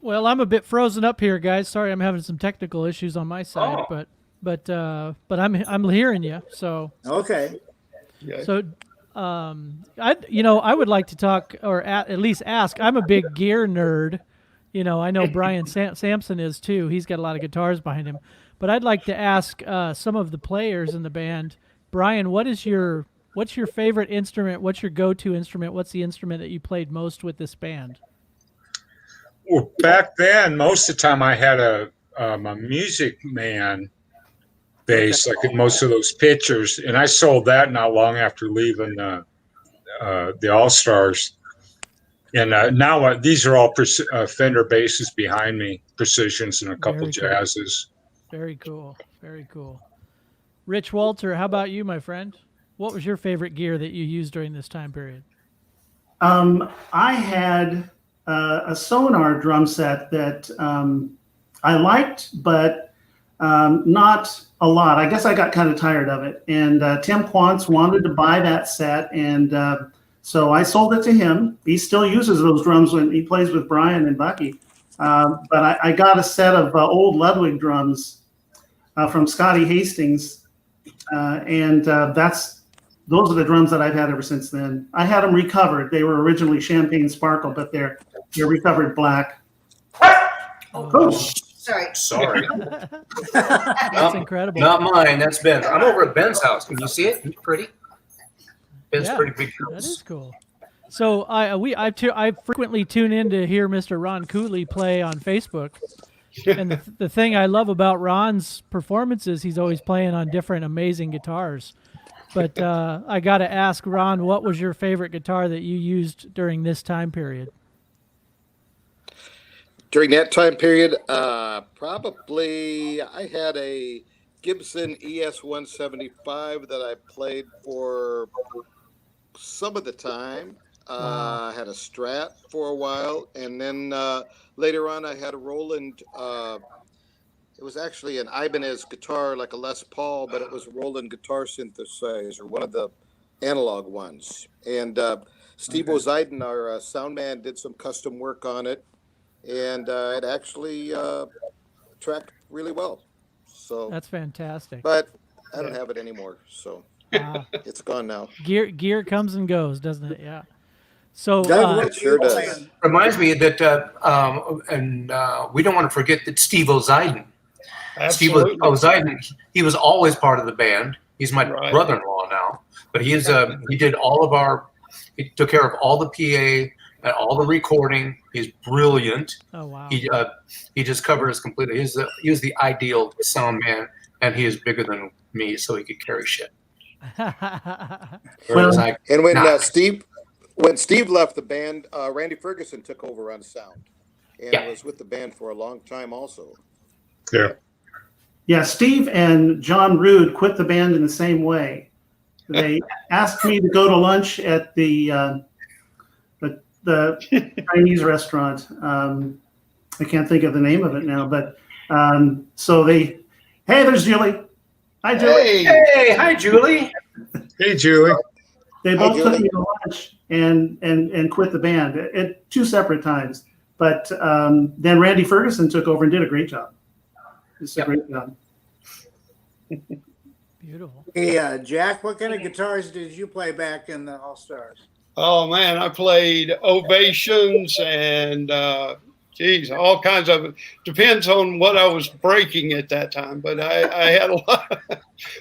B: Well, I'm a bit frozen up here, guys. Sorry, I'm having some technical issues on my side,
G: Oh.
B: but I'm hearing you. So
A: Okay.
C: Yeah.
B: so I would like to talk or at least ask. I'm a big gear nerd. I know Brian Sampson is too. He's got a lot of guitars behind him. But I'd like to ask some of the players in the band. Brian, what's your favorite instrument? What's your go-to instrument? What's the instrument that you played most with this band?
F: Well, back then, most of the time I had a Music Man bass, like in most of those pictures, and I sold that not long after leaving the All Stars. And now these are all Fender basses behind me, Precisions and a couple
B: Very cool.
F: Jazzes.
B: Very cool. Very cool. Rich Walter, how about you, my friend? What was your favorite gear that you used during this time period?
E: I had a Sonar drum set that I liked, but not a lot. I guess I got kind of tired of it. And Tim Quantz wanted to buy that set, and so I sold it to him. He still uses those drums when he plays with Brian and Bucky. But I got a set of old Ludwig drums from Scotty Hastings, and those are the drums that I've had ever since then. I had them recovered. They were originally Champagne Sparkle, but they're recovered black.
H: Oh, sorry.
G: Sorry.
B: That's incredible.
G: Not mine. That's Ben's. I'm over at Ben's house. Can you see it? It's pretty. Ben's
B: Yeah,
G: pretty big
B: That
G: house.
B: is cool. So I frequently tune in to hear Mr. Ron Cooley play on Facebook. And the thing I love about Ron's performances, he's always playing on different amazing guitars. But I got to ask, Ron, what was your favorite guitar that you used during this time period?
D: During that time period, probably I had a Gibson ES 175 that I played for some of the time. I had a Strat for a while, and then later on I had a Roland. It was actually an Ibanez guitar, like a Les Paul, but it was a Roland guitar synthesizer, one of the analog ones. And Steve O'Ziden, our sound man, did some custom work on it, and it actually tracked really well. So
B: That's fantastic.
D: but I don't have it anymore, so it's gone now.
B: Gear comes and goes, doesn't it? Yeah. So
A: Doug,
D: It sure does.
G: Reminds me that, we don't want to forget that Steve O'Ziden.
C: Absolutely.
G: Steve O'Ziden, he was always part of the band. He's my
C: Right.
G: brother-in-law now, but he did he took care of all the PA and all the recording. He's brilliant.
B: oh wow.
G: He just covered us completely. He was the ideal sound man, and he is bigger than me, so he could carry shit. Whereas I,
D: And when
G: Nah.
D: When Steve left the band, Randy Ferguson took over on sound, and
G: Yeah.
D: was with the band for a long time also.
F: Yeah.
E: Yeah, Steve and John Rude quit the band in the same way. they asked me to go to lunch at the Chinese restaurant. I can't think of the name of it now, but so hey, there's Julie. Hi, Julie.
G: Hey, hi, Julie.
F: Hey, Julie.
E: They
D: Hi,
E: both took
D: Julie.
E: me to lunch and quit the band at two separate times. But then Randy Ferguson took over and did a great job. It's a great job.
B: Beautiful.
A: Hey, Jack, what kind of guitars did you play back in the All Stars?
C: Oh man, I played ovations and geez, all kinds of. Depends on what I was breaking at that time, but I had a lot.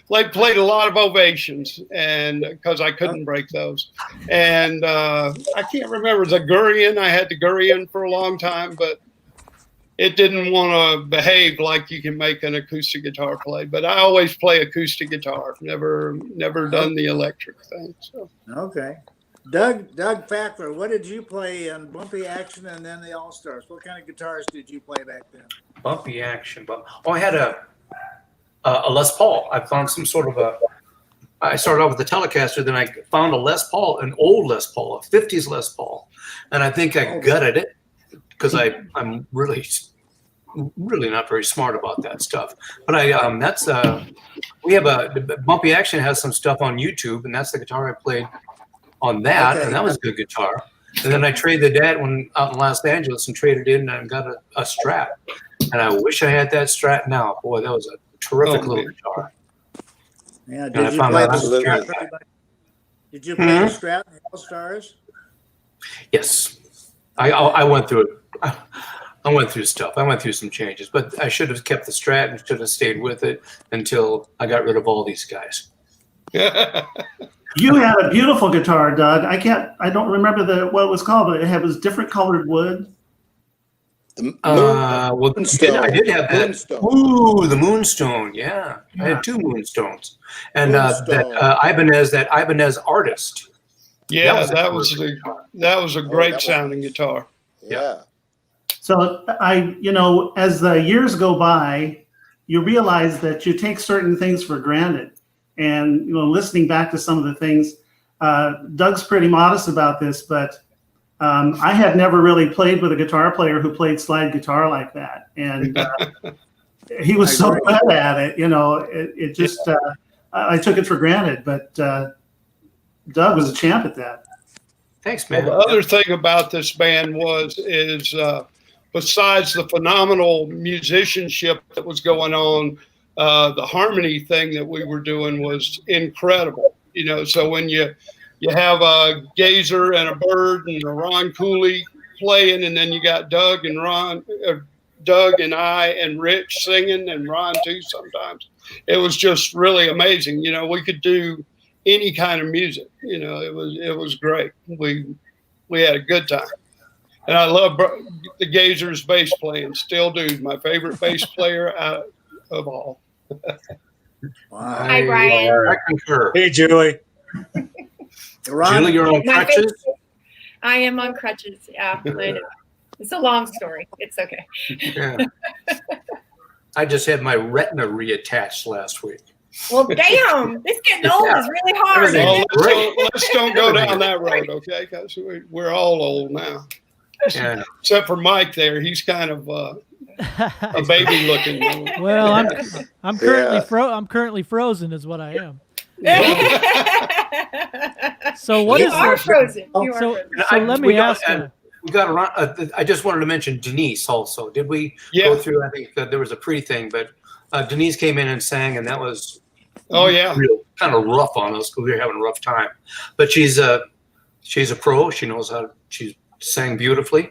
C: Played a lot of ovations, and because I couldn't break those, and I can't remember the Gurion. I had the Gurion for a long time, but it didn't want to behave like you can make an acoustic guitar play. But I always play acoustic guitar. Never done the electric thing. So.
A: Okay. Doug Fackler, what did you play in Bumpy Action and then the All Stars? What kind of guitars did you play back then?
G: Bumpy Action. I had a Les Paul. I found some sort of I started off with the Telecaster, then I found a Les Paul, an old Les Paul, a 50s Les Paul. And I think I gutted it because I'm really not very smart about that stuff. But we have Bumpy Action has some stuff on YouTube, and that's the guitar I played on that, and that was a good guitar. And then I traded that one out in Los Angeles and traded in and got a Strat. And I wish I had that Strat now. Boy, that was a terrific little guitar.
A: Yeah,
G: And I found that out.
A: Did you play the Strat in the All Stars?
G: Yes, I went through it. I went through stuff. I went through some changes, but I should have kept the Strat and should have stayed with it until I got rid of all these guys.
E: You had a beautiful guitar, Doug. I don't remember what it was called, but it was different colored wood.
G: I did have that.
D: Moonstone.
G: Ooh, the Moonstone. Yeah. I had two Moonstones, and that Ibanez Artist.
C: Yeah, that was a great sounding guitar.
D: Yeah.
E: So as the years go by, you realize that you take certain things for granted. And listening back to some of the things, Doug's pretty modest about this, but I had never really played with a guitar player who played slide guitar like that, and he was so good at it. It just I took it for granted, but Doug was a champ at that.
G: Thanks, man.
C: Well, the other thing about this band is besides the phenomenal musicianship that was going on. The harmony thing that we were doing was incredible, so when you have a Gazer and a Bird and a Ron Cooley playing, and then you got Doug and I and Rich singing, and Ron too sometimes. It was just really amazing. We could do any kind of music. It was great. We had a good time. And I love the Gazer's bass playing, still do. My favorite bass player of all.
A: Wow.
I: Hi, Brian.
G: I concur.
F: Hey, Julie.
G: Julie, you're on
I: My
G: crutches?
I: I am on crutches. Yeah, I know. It's a long story. It's okay.
G: Yeah. I just had my retina reattached last week.
I: Well, damn, this getting old is really hard.
G: Everything.
C: Well, let's don't go down that road, okay? Because we're all old now.
G: Yeah.
C: Except for Mike there. He's kind of a baby looking.
B: Well, I'm currently frozen, is what I am. So what
I: you
B: is
I: are
B: the-
I: frozen. You are
B: So,
I: frozen.
B: so let me ask you.
G: We got around. I just wanted to mention Denise also. Did we
C: Yeah.
G: go through? I think there was a pre-thing, but Denise came in and sang, and that was
C: Oh yeah.
G: real kind of rough on us because we were having a rough time. But she's a pro. She knows how. She sang beautifully,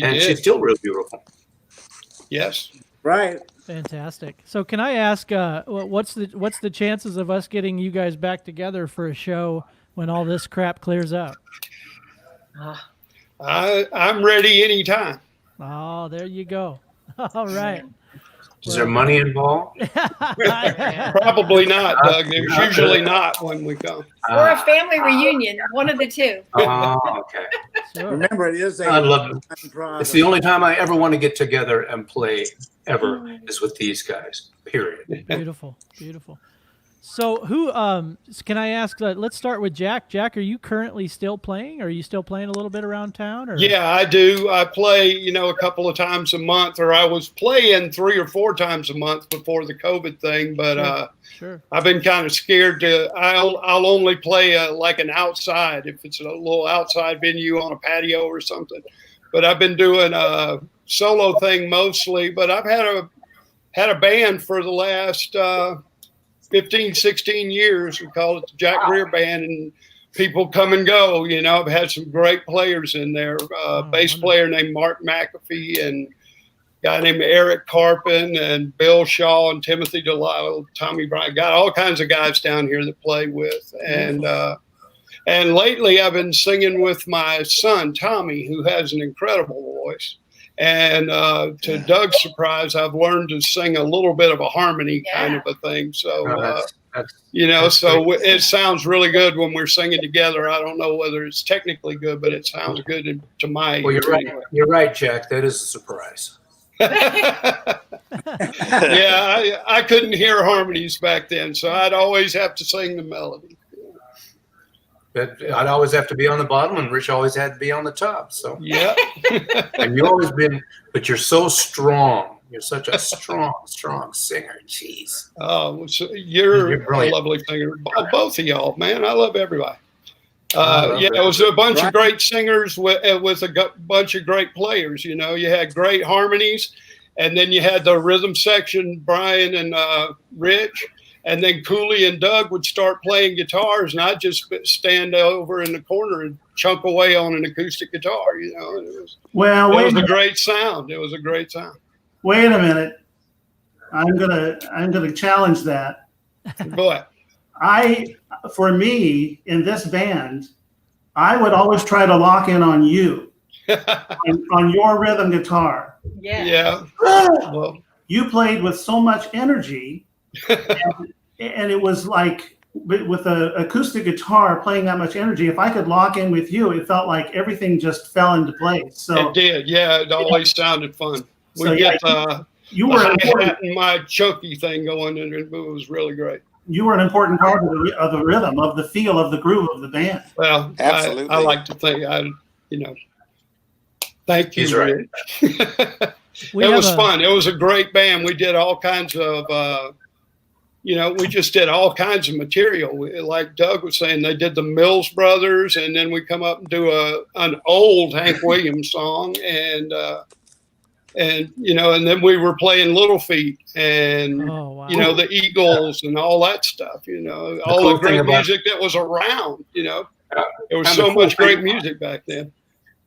G: and she's still real beautiful.
C: Yes.
A: Right.
B: Fantastic. So can I ask, what's the chances of us getting you guys back together for a show when all this crap clears up?
C: I'm ready anytime.
B: Oh, there you go. All right.
G: Is there money involved?
C: Probably not, Doug. There's usually not when we come.
I: Or a family reunion, one of the two.
G: Oh, okay.
B: Sure.
A: Remember, it is
G: I love it.
A: a
G: It's the only time I ever want to get together and play ever is with these guys. Period.
B: Beautiful, beautiful. So who can I ask? Let's start with Jack. Jack, are you currently still playing? Are you still playing a little bit around town? Or?
C: Yeah, I do. I play, a couple of times a month, or I was playing 3 or 4 times a month before the COVID thing. But
B: sure.
C: I've been kind of scared to. I'll only play like an outside if it's a little outside venue on a patio or something. But I've been doing a solo thing mostly. But I've had a band for the last 15, 16 years. We call it the Jack Greer Band, and people come and go. I've had some great players in there. Bass player named Mark McAfee, and a guy named Eric Carpin, and Bill Shaw, and Timothy Delisle, Tommy Bryan. Got all kinds of guys down here that play with. And lately I've been singing with my son, Tommy, who has an incredible voice. And to Doug's surprise, I've learned to sing a little bit of a harmony kind of a thing. So, it sounds really good when we're singing together. I don't know whether it's technically good, but it sounds good to my ear.
G: Well, you're right. You're right, Jack. That is a surprise.
C: Yeah, I couldn't hear harmonies back then, so I'd always have to sing the melody.
G: But I'd always have to be on the bottom, and Rich always had to be on the top. So
C: yeah,
G: and you've always been, but you're so strong. You're such a strong singer. Jeez.
C: Oh, so you're a lovely singer. Both of y'all, man. I love everybody. It was a bunch of great singers with a bunch of great players. You had great harmonies, and then you had the rhythm section, Brian and Rich. And then Cooley and Doug would start playing guitars, and I'd just stand over in the corner and chunk away on an acoustic guitar. It was a great sound. It was a great sound.
E: Wait a minute. I'm gonna challenge that.
C: Go ahead. For me in this band, I would always try to lock in on you, on your rhythm guitar.
I: Yeah.
C: Yeah. Well,
E: you played with so much energy. And it was like with an acoustic guitar playing that much energy, if I could lock in with you, it felt like everything just fell into place. So
C: it did. Yeah, it always sounded fun.
E: You were
C: hi-hat and my choky thing going, and it was really great.
E: You were an important part of the rhythm, of the feel, of the groove of the band.
C: Well, absolutely. I like to think thank you.
G: He's right.
C: It was fun. It was a great band. We did all kinds of, we just did all kinds of material. Like Doug was saying, they did the Mills Brothers, and then we come up and do an old Hank Williams song, and then we were playing Little Feat and the Eagles and all that stuff. All the great music that was around. There was so much great music back then.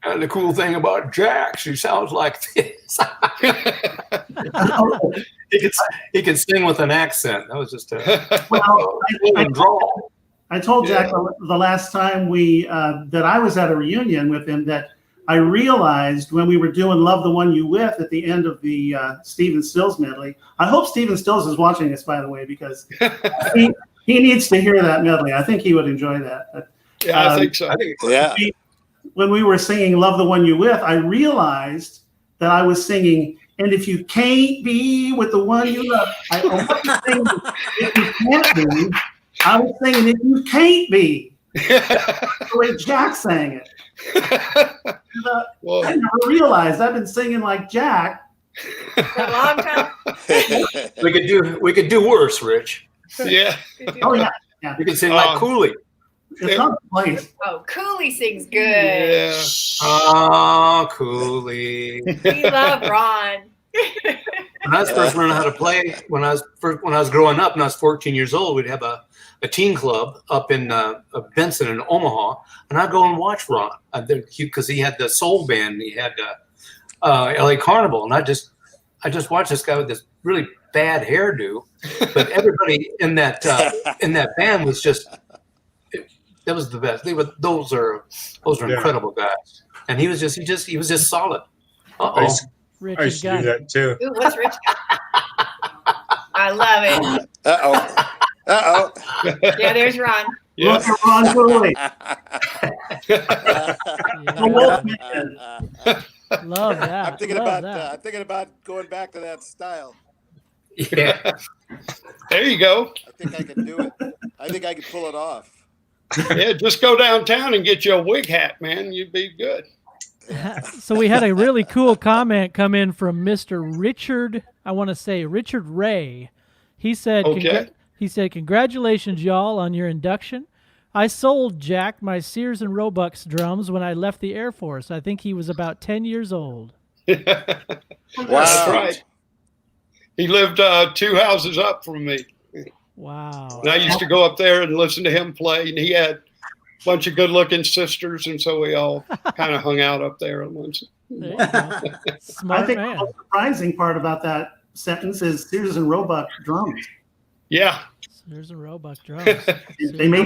G: And the cool thing about Jack, she sounds like this. He can sing with an accent. That was just
E: I told Jack the last time that I was at a reunion with him that I realized when we were doing "Love the One You With" at the end of the Stephen Stills medley. I hope Stephen Stills is watching this, by the way, because he needs to hear that medley. I think he would enjoy that. But,
C: yeah, I think so.
E: When we were singing "Love the One You With," I realized that I was singing, "And if you can't be with the one you love," I wasn't singing "If you can't be." I was singing "If you can't be." The way Jack sang it. I never realized I've been singing like Jack
I: for a long time.
G: We could do worse, Rich.
C: Yeah.
E: Oh yeah.
G: You can sing like Cooley.
E: It's not the place.
I: Oh, Cooley sings good.
C: Yeah.
G: Oh, Cooley.
I: We love Ron.
G: When I was first learning how to play, when I was growing up, and I was 14 years old, we'd have a teen club up in Benson in Omaha, and I'd go and watch Ron because he had the soul band, and he had LA Carnival, and I just watched this guy with this really bad hairdo, but everybody in that band was just. That was the best. Those are incredible guys, and he was just solid.
F: I used to do that too.
I: Ooh, what's Rich? I love it. Yeah, there's Ron.
C: Yeah.
E: Look at Ron Cooley.
B: Love that.
J: I'm thinking about going back to that style.
G: Yeah.
C: There you go.
D: think I can do it. I think I can pull it off.
C: Yeah, just go downtown and get you a wig hat, man. You'd be good.
B: So we had a really cool comment come in from Mr. Richard. I want to say Richard Ray. He said,
C: Okay.
B: Congratulations, y'all, on your induction. I sold Jack my Sears and Roebuck's drums when I left the Air Force. I think he was about 10 years old.
C: That's right. He lived 2 houses up from me.
B: Wow.
C: And I used to go up there and listen to him play, and he had a bunch of good-looking sisters, and so we all kind of hung out up there.
B: There you go. Smart
E: I think
B: man.
E: the most surprising part about that sentence is Sears and Roebuck drums.
C: Yeah.
B: Sears and Roebuck drums.
E: They make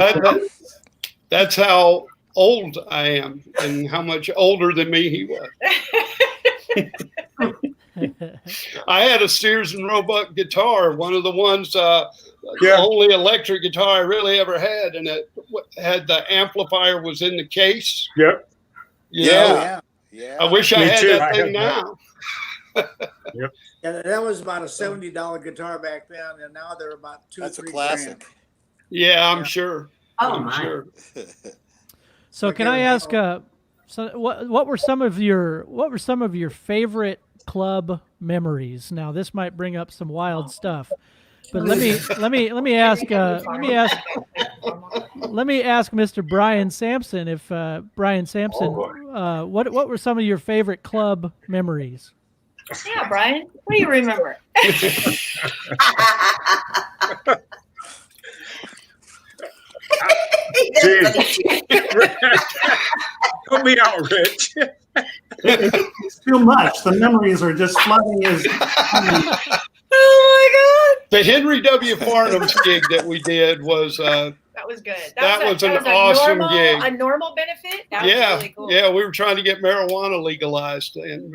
C: That's how old I am and how much older than me he was. I had a Sears and Roebuck guitar, one of the ones, the only electric guitar I really ever had, and it had the amplifier was in the case.
F: Yep.
C: You know?
D: Yeah.
C: I wish I
F: Me
C: had
F: too.
C: that
F: I
C: thing
F: had
C: now.
F: Yep.
A: Yeah, that was about a $70 guitar back then, and now they're about
D: That's a
A: $2,000-3,000.
D: classic.
C: Yeah, I'm sure.
H: Oh
C: I'm
H: my.
C: sure.
B: So can I ask, so what were some of your favorite club memories? Now this might bring up some wild stuff, but let me ask Mr. Brian Sampson if Brian Sampson, what were some of your favorite club memories?
I: Yeah, Brian, what do you remember?
F: Put me out, Rich.
E: It's too much. The memories are just flooding his.
I: Oh
C: The Henry W. Farnham's gig that we did was
I: my God, that was good.
C: That was an
I: a
C: awesome
I: normal,
C: gig.
I: A normal benefit. That was really cool.
C: Yeah, we were trying to get marijuana legalized, and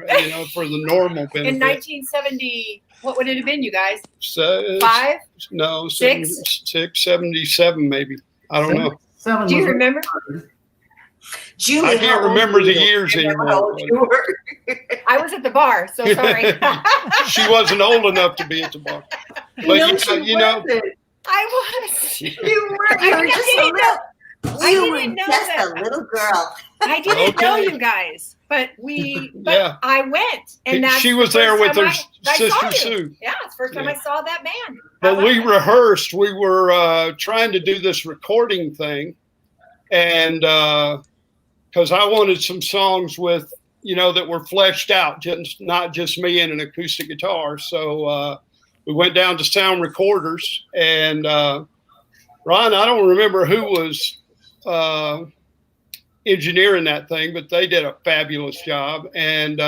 C: for the normal benefit.
I: In 1970, what would it have been, you guys?
C: So,
I: 5?
C: No,
I: 6?
C: 77 maybe. I don't know.
E: 7
I: Do you
E: was-
I: remember?
H: Julie,
C: I can't
H: how old
C: remember
H: were
C: the
H: you?
C: years
H: I remember
C: anymore.
H: how old you were.
I: I was at the bar, so sorry.
C: She wasn't old enough to be at the bar. But
H: No, she wasn't.
I: I was.
H: You were. You were just a
I: didn't know.
H: little.
I: I
H: You
I: didn't
H: were
I: know
H: just
I: that.
H: a little girl.
I: I didn't know
C: Okay.
I: you guys, but
C: Yeah.
I: I went, and that's
C: She was
I: the
C: there
I: first
C: with
I: time
C: her
I: I saw
C: sister
I: you.
C: Sue.
I: Yeah, it's the first time
C: Yeah.
I: I saw that band.
C: But we rehearsed. We were trying to do this recording thing, and because I wanted some songs with that were fleshed out, just not just me and an acoustic guitar. So we went down to Sound Recorders, and Ron, I don't remember who was engineering that thing, but they did a fabulous job. And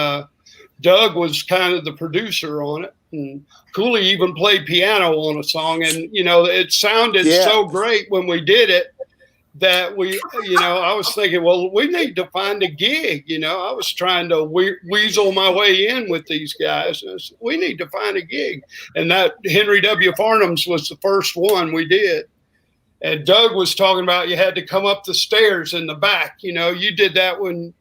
C: Doug was kind of the producer on it. And Cooley even played piano on a song. And, it sounded so great when we did it that I was thinking, well, we need to find a gig. I was trying to weasel my way in with these guys. I said, we need to find a gig. And that Henry W. Farnham's was the first one we did. And Doug was talking about you had to come up the stairs in the back. You did that when,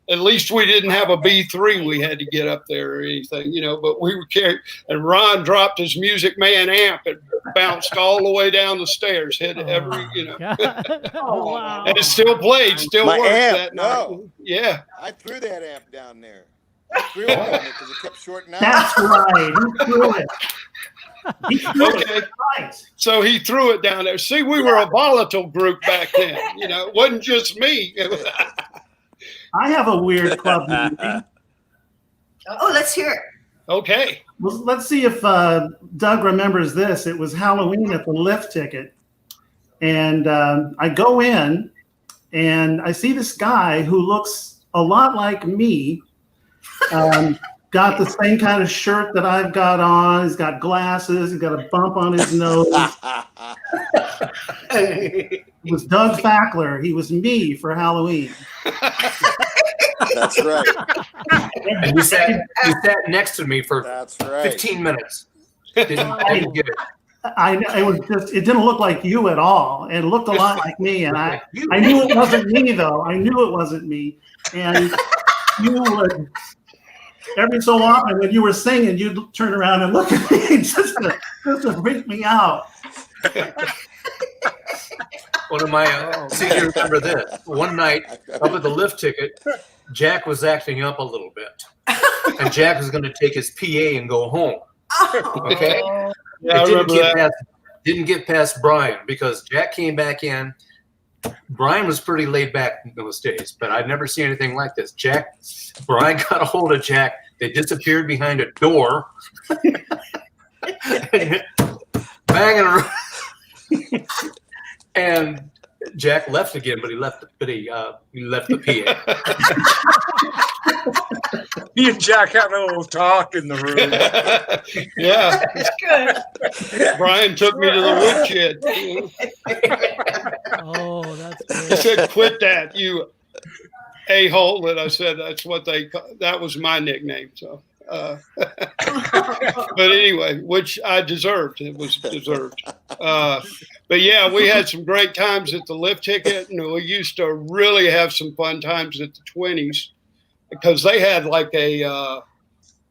C: at least we didn't have a B3 we had to get up there or anything, but we were carrying. And Ron dropped his Music Man amp and bounced all the way down the stairs, hit every,
B: Oh, wow.
C: and it still played, still
D: My
C: worked
D: amp,
C: that
D: no.
C: night. Yeah.
D: I threw that amp down there. I threw it down there because it kept shorting out.
E: That's right. He threw it. He threw
C: Okay.
E: it. Right.
C: So he threw it down there. See, we were a volatile group back then. It wasn't just me.
E: I have a weird club memory.
H: Oh, let's hear it.
C: Okay.
E: Well, let's see if Doug remembers this. It was Halloween at the Lift Ticket. And I go in and I see this guy who looks a lot like me. Got the same kind of shirt that I've got on. He's got glasses. He's got a bump on his nose. It was Doug Fackler. He was me for Halloween.
D: That's right.
G: And you sat next to me for
D: That's right.
G: 15 minutes. Didn't get it.
E: It didn't look like you at all. It looked a lot like me. And I knew it wasn't me though. I knew it wasn't me. And you would, every so often when you were singing, you'd turn around and look at me just to freak me out.
G: One of my, see, you remember this. One night, up at the lift ticket, Jack was acting up a little bit. And Jack was going to take his PA and go home. Okay?
C: Yeah, I remember that.
G: Didn't get past Brian because Jack came back in. Brian was pretty laid back in those days, but I'd never seen anything like this. Brian got a hold of Jack. They disappeared behind a door. Banging around. And Jack left again, but he left the PA.
F: Me and Jack having a little talk in the room.
C: Yeah.
I: Good.
C: Brian took me to the woodshed.
B: Oh, that's
C: He
B: good.
C: said, "Quit that, you a-hole." And I said, that was my nickname. So, but anyway, which I deserved. It was deserved. But yeah, we had some great times at the lift ticket, and we used to really have some fun times at the 20s because they had like a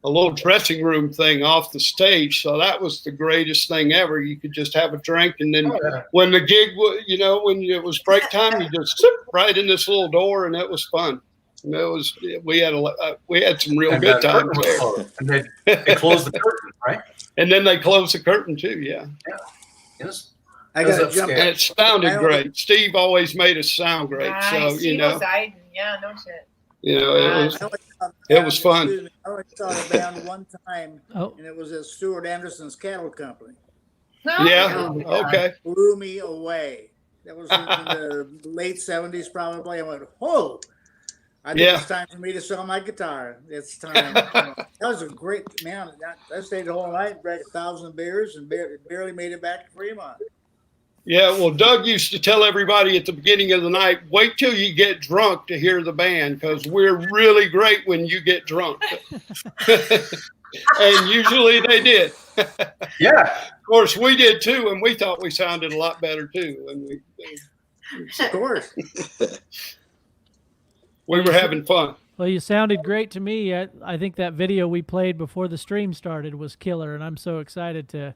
C: little dressing room thing off the stage. So that was the greatest thing ever. You could just have a drink, and then when the gig, when it was break time, you just sit right in this little door, and it was fun. And we had some real good times there.
G: And they closed the curtain, right?
C: And then they closed the curtain too. Yeah.
G: Yes.
A: I got to jump
C: And it sounded great. Steve always made us sound great.
I: Nice.
C: So,
I: Yeah, no shit.
C: It was fun.
A: I only saw the band one time,
B: Oh.
A: and it was at Stuart Anderson's Cattle Company.
I: No.
C: Yeah. Okay.
A: Blew me away. That was in the late 70s, probably. I went, whoa. I think it's time for me to sell my guitar. It's time. That was a great, man. I stayed the whole night, drank 1,000 beers, and barely made it back to Fremont.
C: Yeah, well, Doug used to tell everybody at the beginning of the night, wait till you get drunk to hear the band, because we're really great when you get drunk. And usually they did.
G: Yeah.
C: Of course, we did too, and we thought we sounded a lot better too. And
A: Of course.
C: we were having fun.
B: Well, you sounded great to me. I think that video we played before the stream started was killer, and I'm so excited to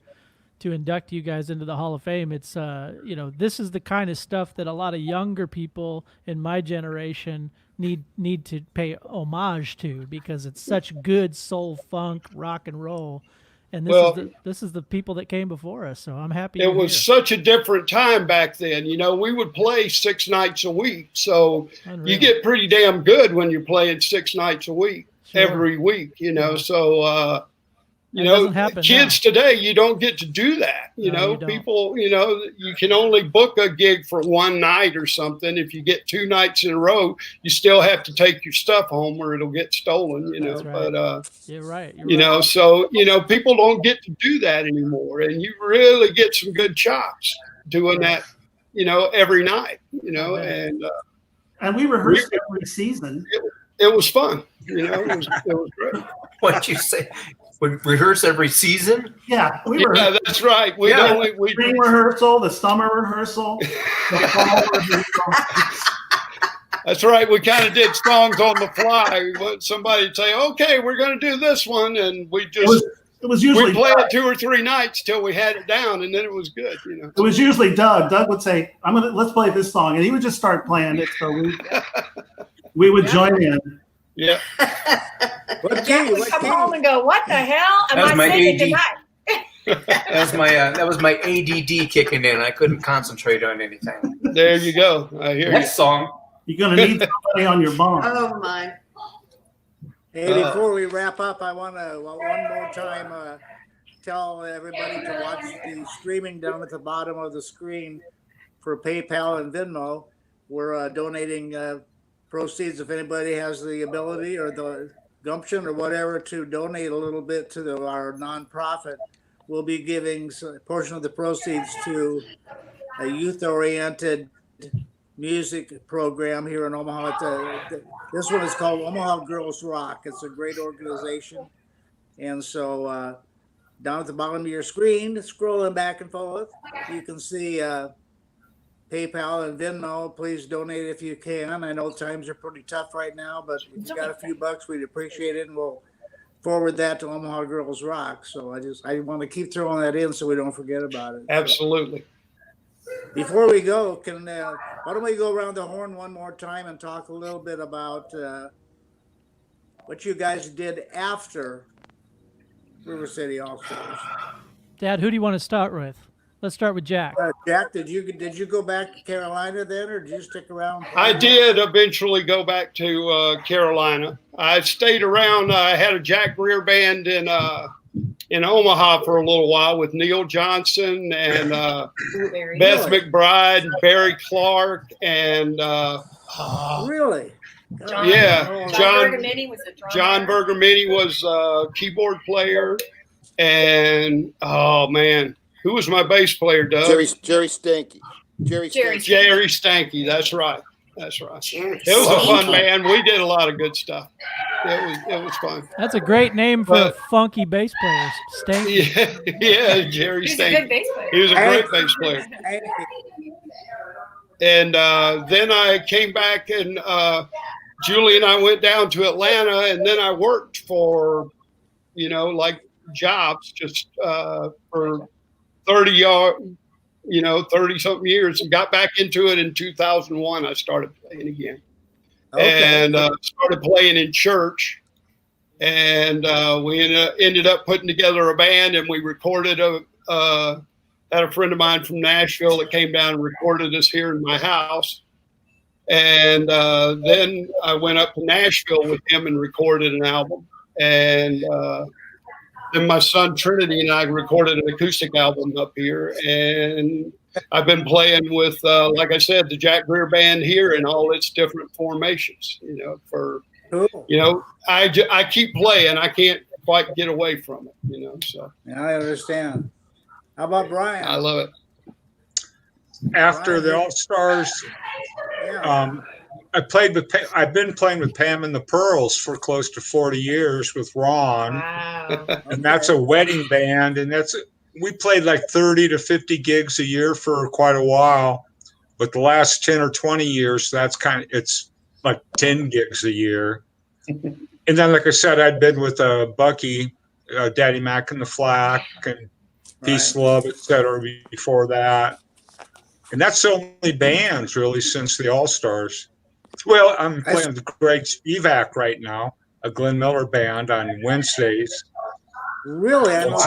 B: induct you guys into the Hall of Fame. It's this is the kind of stuff that a lot of younger people in my generation need to pay homage to, because it's such good soul funk rock and roll. And this is the people that came before us, so I'm happy.
C: It was such a different time back then. We would play 6 nights a week, so
B: Unreal.
C: you get pretty damn good when you're playing 6 nights a week, every week. So
B: doesn't happen
C: kids today, you don't get to do that.
B: No, you don't.
C: People, you can only book a gig for one night or something. If you get 2 nights in a row, you still have to take your stuff home or it'll get stolen,
B: That's right.
C: But,
B: You're right.
C: so, people don't get to do that anymore. And you really get some good chops doing that, every night,
E: And we rehearsed every season.
C: It was fun. It was great.
G: What'd you say? We rehearse every season?
E: Yeah,
C: Yeah, that's right.
E: spring rehearsal, the summer rehearsal, the fall rehearsal.
C: That's right. We kind of did songs on the fly. Somebody would say, "Okay, we're going to do this one," and we just
E: it was usually
C: we play it 2 or 3 nights till we had it down, and then it was good.
E: It was usually Doug. Doug would say, let's play this song," and he would just start playing it. So we would join in.
C: Yeah.
I: Jack would come home and go, "What the hell? Am I saying goodnight?"
G: That was my ADD kicking in. I couldn't concentrate on anything.
C: There you go. I hear
G: Next song.
E: You're going to need somebody on your bond.
H: Oh my.
A: Hey, before we wrap up, I want to one more time tell everybody to watch the streaming down at the bottom of the screen for PayPal and Venmo. We're donating proceeds, if anybody has the ability or the gumption or whatever to donate a little bit to our nonprofit. We'll be giving a portion of the proceeds to a youth-oriented music program here in Omaha. This one is called Omaha Girls Rock. It's a great organization. And so down at the bottom of your screen, scrolling back and forth, you can see PayPal and Venmo. Please donate if you can. I know times are pretty tough right now, but if you got a few bucks, we'd appreciate it. And we'll forward that to Omaha Girls Rock. So I want to keep throwing that in so we don't forget about it.
C: Absolutely.
A: So, before we go, why don't we go around the horn one more time and talk a little bit about what you guys did after River City All Stars?
B: Dad, who do you want to start with? Let's start with Jack.
A: Jack, did you go back to Carolina then, or did you stick around?
C: I did eventually go back to Carolina. I stayed around. I had a Jack Greer band in Omaha for a little while with Neil Johnson and Beth McBride, and Barry Clark, and
A: really?
I: John
C: Bergamini was a drummer. John Bergamini was a keyboard player, and oh man, who was my bass player, Doug?
D: Jerry Stanky. Jerry
C: Stanky. That's right. It was a fun band. We did a lot of good stuff. It was fun.
B: That's a great name for a funky bass player, Stanky.
C: Yeah, Jerry Stanky. He was a great bass player. And then I came back, and Julie and I went down to Atlanta, and then I worked for, like jobs just for 30-something years, and got back into it in 2001. I started playing again. Okay. And started playing in church. And we ended up putting together a band, and we recorded had a friend of mine from Nashville that came down and recorded us here in my house. And then I went up to Nashville with him and recorded an album. And then my son Trinity and I recorded an acoustic album up here. And I've been playing with, like I said, the Jack Greer band here in all its different formations. I keep playing. I can't quite get away from it. So.
A: Yeah, I understand. How about Brian?
C: I love it.
F: After the All Stars, I've been playing with Pam and the Pearls for close to 40 years with Ron.
I: Wow.
F: And that's a wedding band, and we played like 30 to 50 gigs a year for quite a while. But the last 10 or 20 years, it's like 10 gigs a year. And then, like I said, I'd been with Bucky, Daddy Mac and the Flack, and Peace, Love, etc. before that. And that's the only bands really since the All Stars. Well, I'm playing with the great Spivak right now, a Glenn Miller band on Wednesdays.
A: Really? I know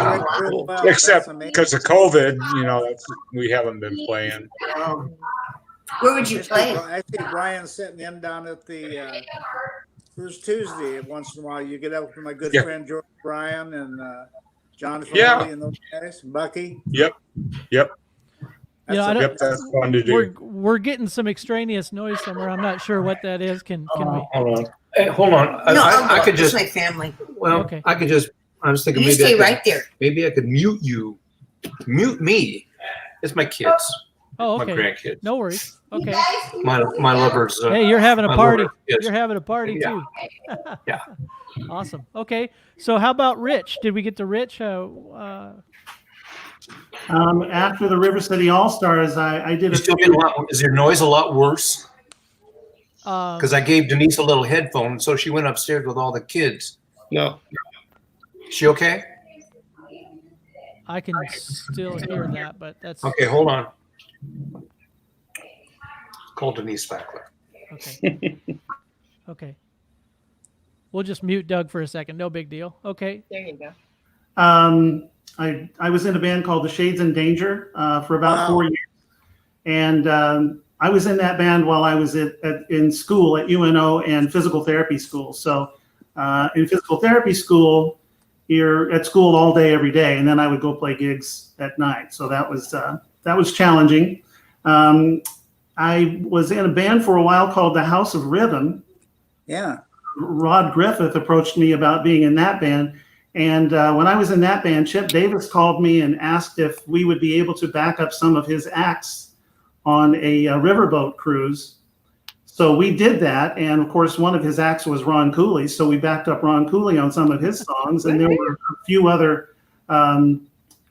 A: really well.
F: Except because of COVID, we haven't been playing.
H: Where would you play?
A: I see Brian sitting in down at the First Tuesday once in a while. You get up with my good friend George Bryan and John Foley and those guys, Bucky.
F: Yep.
A: That's
F: fun to do.
B: We're getting some extraneous noise somewhere. I'm not sure what that is. Can we?
G: Hold on. Hey, hold on.
H: No,
G: I could just.
H: my family.
G: Well,
B: okay.
G: I could just. I was thinking
H: You stay right there.
G: Maybe I could mute you. Mute me. It's my kids.
B: Oh, okay.
G: My grandkids.
B: No worries. Okay.
G: My lovers.
B: Hey, you're having a party.
G: Yes.
B: You're having a party too.
G: Yeah.
B: Awesome. Okay. So how about Rich? Did we get to Rich?
E: After the River City All Stars, I did
G: Is your noise a lot worse? Because I gave Denise a little headphone, so she went upstairs with all the kids.
C: No.
G: She okay?
B: I can still hear that, but that's
G: okay. Hold on. Call Denise Fackler.
B: Okay. Okay. We'll just mute Doug for a second. No big deal. Okay.
I: There you go.
E: I was in a band called The Shades in Danger for about 4 years. And I was in that band while I was in school at UNO and physical therapy school. So in physical therapy school, you're at school all day, every day. And then I would go play gigs at night. So that was challenging. I was in a band for a while called the House of Rhythm.
A: Yeah.
E: Rod Griffith approached me about being in that band. And when I was in that band, Chip Davis called me and asked if we would be able to back up some of his acts on a riverboat cruise. So we did that. And of course, one of his acts was Ron Cooley. So we backed up Ron Cooley on some of his songs. And there were a few other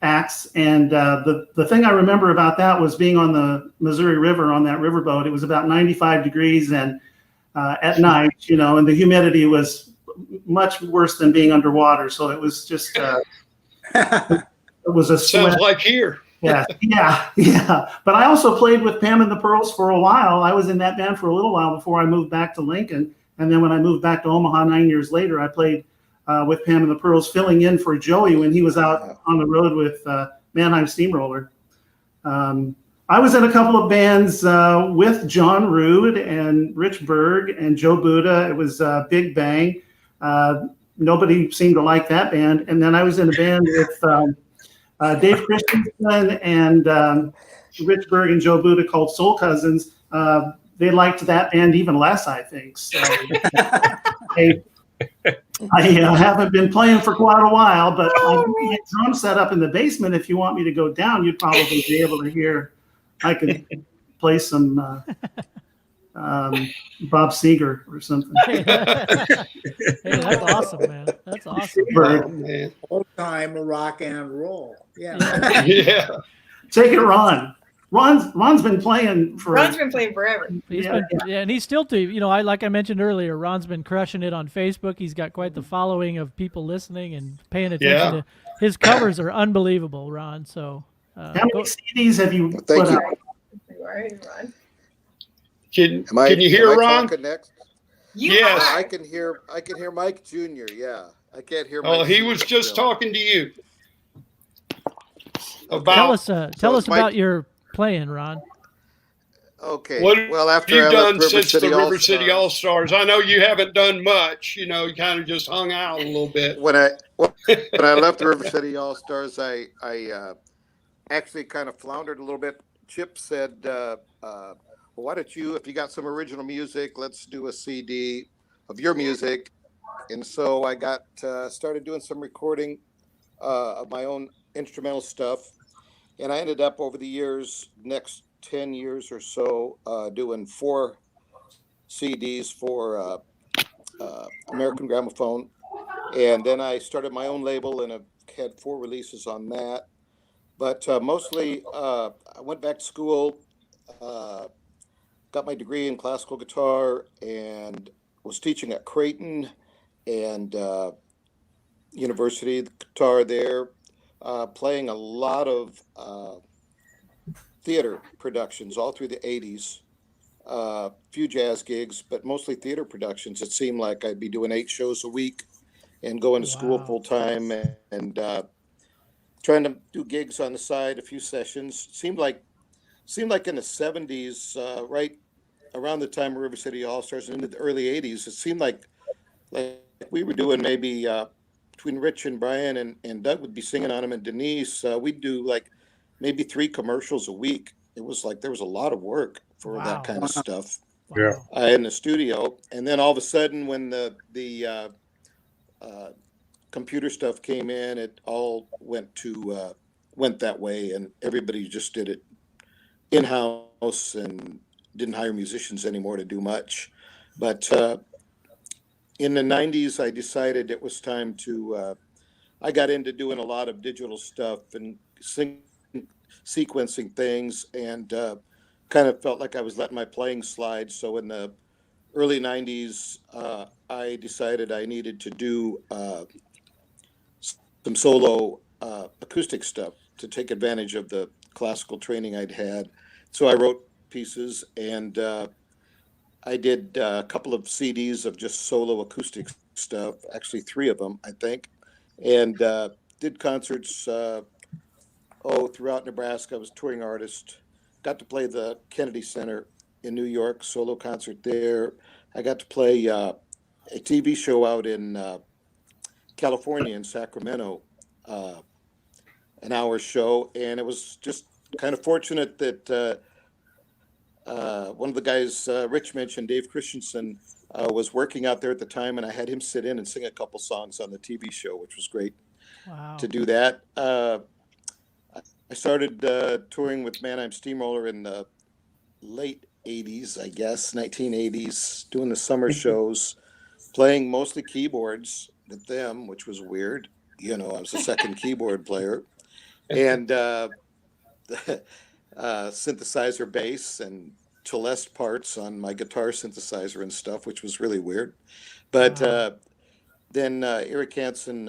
E: acts. And the thing I remember about that was being on the Missouri River on that riverboat. It was about 95 degrees and at night, and the humidity was much worse than being underwater. So it was just, it was a
C: Sounds
E: sweat.
C: like here.
E: Yeah. But I also played with Pam and the Pearls for a while. I was in that band for a little while before I moved back to Lincoln. And then when I moved back to Omaha 9 years later, I played with Pam and the Pearls, filling in for Joey when he was out on the road with Mannheim Steamroller. I was in a couple of bands with John Rood and Rich Berg and Joe Buddha. It was Big Bang. Nobody seemed to like that band. And then I was in a band with Dave Christensen and Rich Berg and Joe Buddha called Soul Cousins. They liked that band even less, I think. So I haven't been playing for quite a while, but I do my drum set up in the basement. If you want me to go down, you'd probably be able to hear. I could play some Bob Seger or something.
B: Hey, that's awesome, man. That's awesome.
C: Man.
A: Old time rock and roll. Yeah.
C: Yeah.
E: Take it, Ron. Ron's been playing for.
I: Ron's been playing forever.
B: And he's still like I mentioned earlier, Ron's been crushing it on Facebook. He's got quite the following of people listening and paying attention to his covers are unbelievable, Ron. So
E: how many CDs have you put out?
I: Ron.
C: Can you hear Ron?
D: Next?
C: Yes.
D: I can hear Mike Jr. Yeah. I can't hear Mike.
C: Oh, he
D: Jr.
C: was just
D: still.
C: talking to you.
B: Tell us about your playing, Ron.
D: Okay.
C: What
D: well, after
C: you've
D: I
C: done
D: left
C: since the River
D: All-Stars,
C: City All Stars, I know you haven't done much. You kind of just hung out a little bit.
D: When I left the River City All Stars, I actually kind of floundered a little bit. Chip said, well, why don't you, if you got some original music, let's do a CD of your music. And so I got started doing some recording of my own instrumental stuff. And I ended up over the years, next 10 years or so, doing 4 CDs for American Gramophone. And then I started my own label and I've had 4 releases on that. But mostly I went back to school, got my degree in classical guitar and was teaching at Creighton and University, the guitar there, playing a lot of theater productions all through the 80s, few jazz gigs, but mostly theater productions. It seemed like I'd be doing 8 shows a week and going to school full time and trying to do gigs on the side, a few sessions. Seemed like in the 70s, right around the time of River City All Stars and into the early 80s, it seemed like we were doing maybe between Rich and Brian and Doug would be singing on them, and Denise, we'd do like maybe 3 commercials a week. It was like there was a lot of work for that kind of stuff.
F: Yeah.
D: In the studio, and then all of a sudden, when the computer stuff came in, it all went that way, and everybody just did it in house and didn't hire musicians anymore to do much. But in the 90s, I decided it was time to. I got into doing a lot of digital stuff and sequencing things, and kind of felt like I was letting my playing slide. So in the early 90s, I decided I needed to do some solo acoustic stuff to take advantage of the classical training I'd had. So I wrote pieces, and I did a couple of CDs of just solo acoustic stuff, actually 3 of them, I think, and did concerts throughout Nebraska. I was a touring artist. Got to play the Kennedy Center in New York, solo concert there. I got to play a TV show out in California, in Sacramento, an hour show. And it was just kind of fortunate that one of the guys, Rich mentioned, Dave Christensen, was working out there at the time, and I had him sit in and sing a couple songs on the TV show, which was great to do that. I started touring with Mannheim Steamroller in the late 80s, I guess, 1980s, doing the summer shows, playing mostly keyboards with them, which was weird. I was a second keyboard player. And synthesizer bass and Celeste parts on my guitar synthesizer and stuff, which was really weird. But then Eric Hansen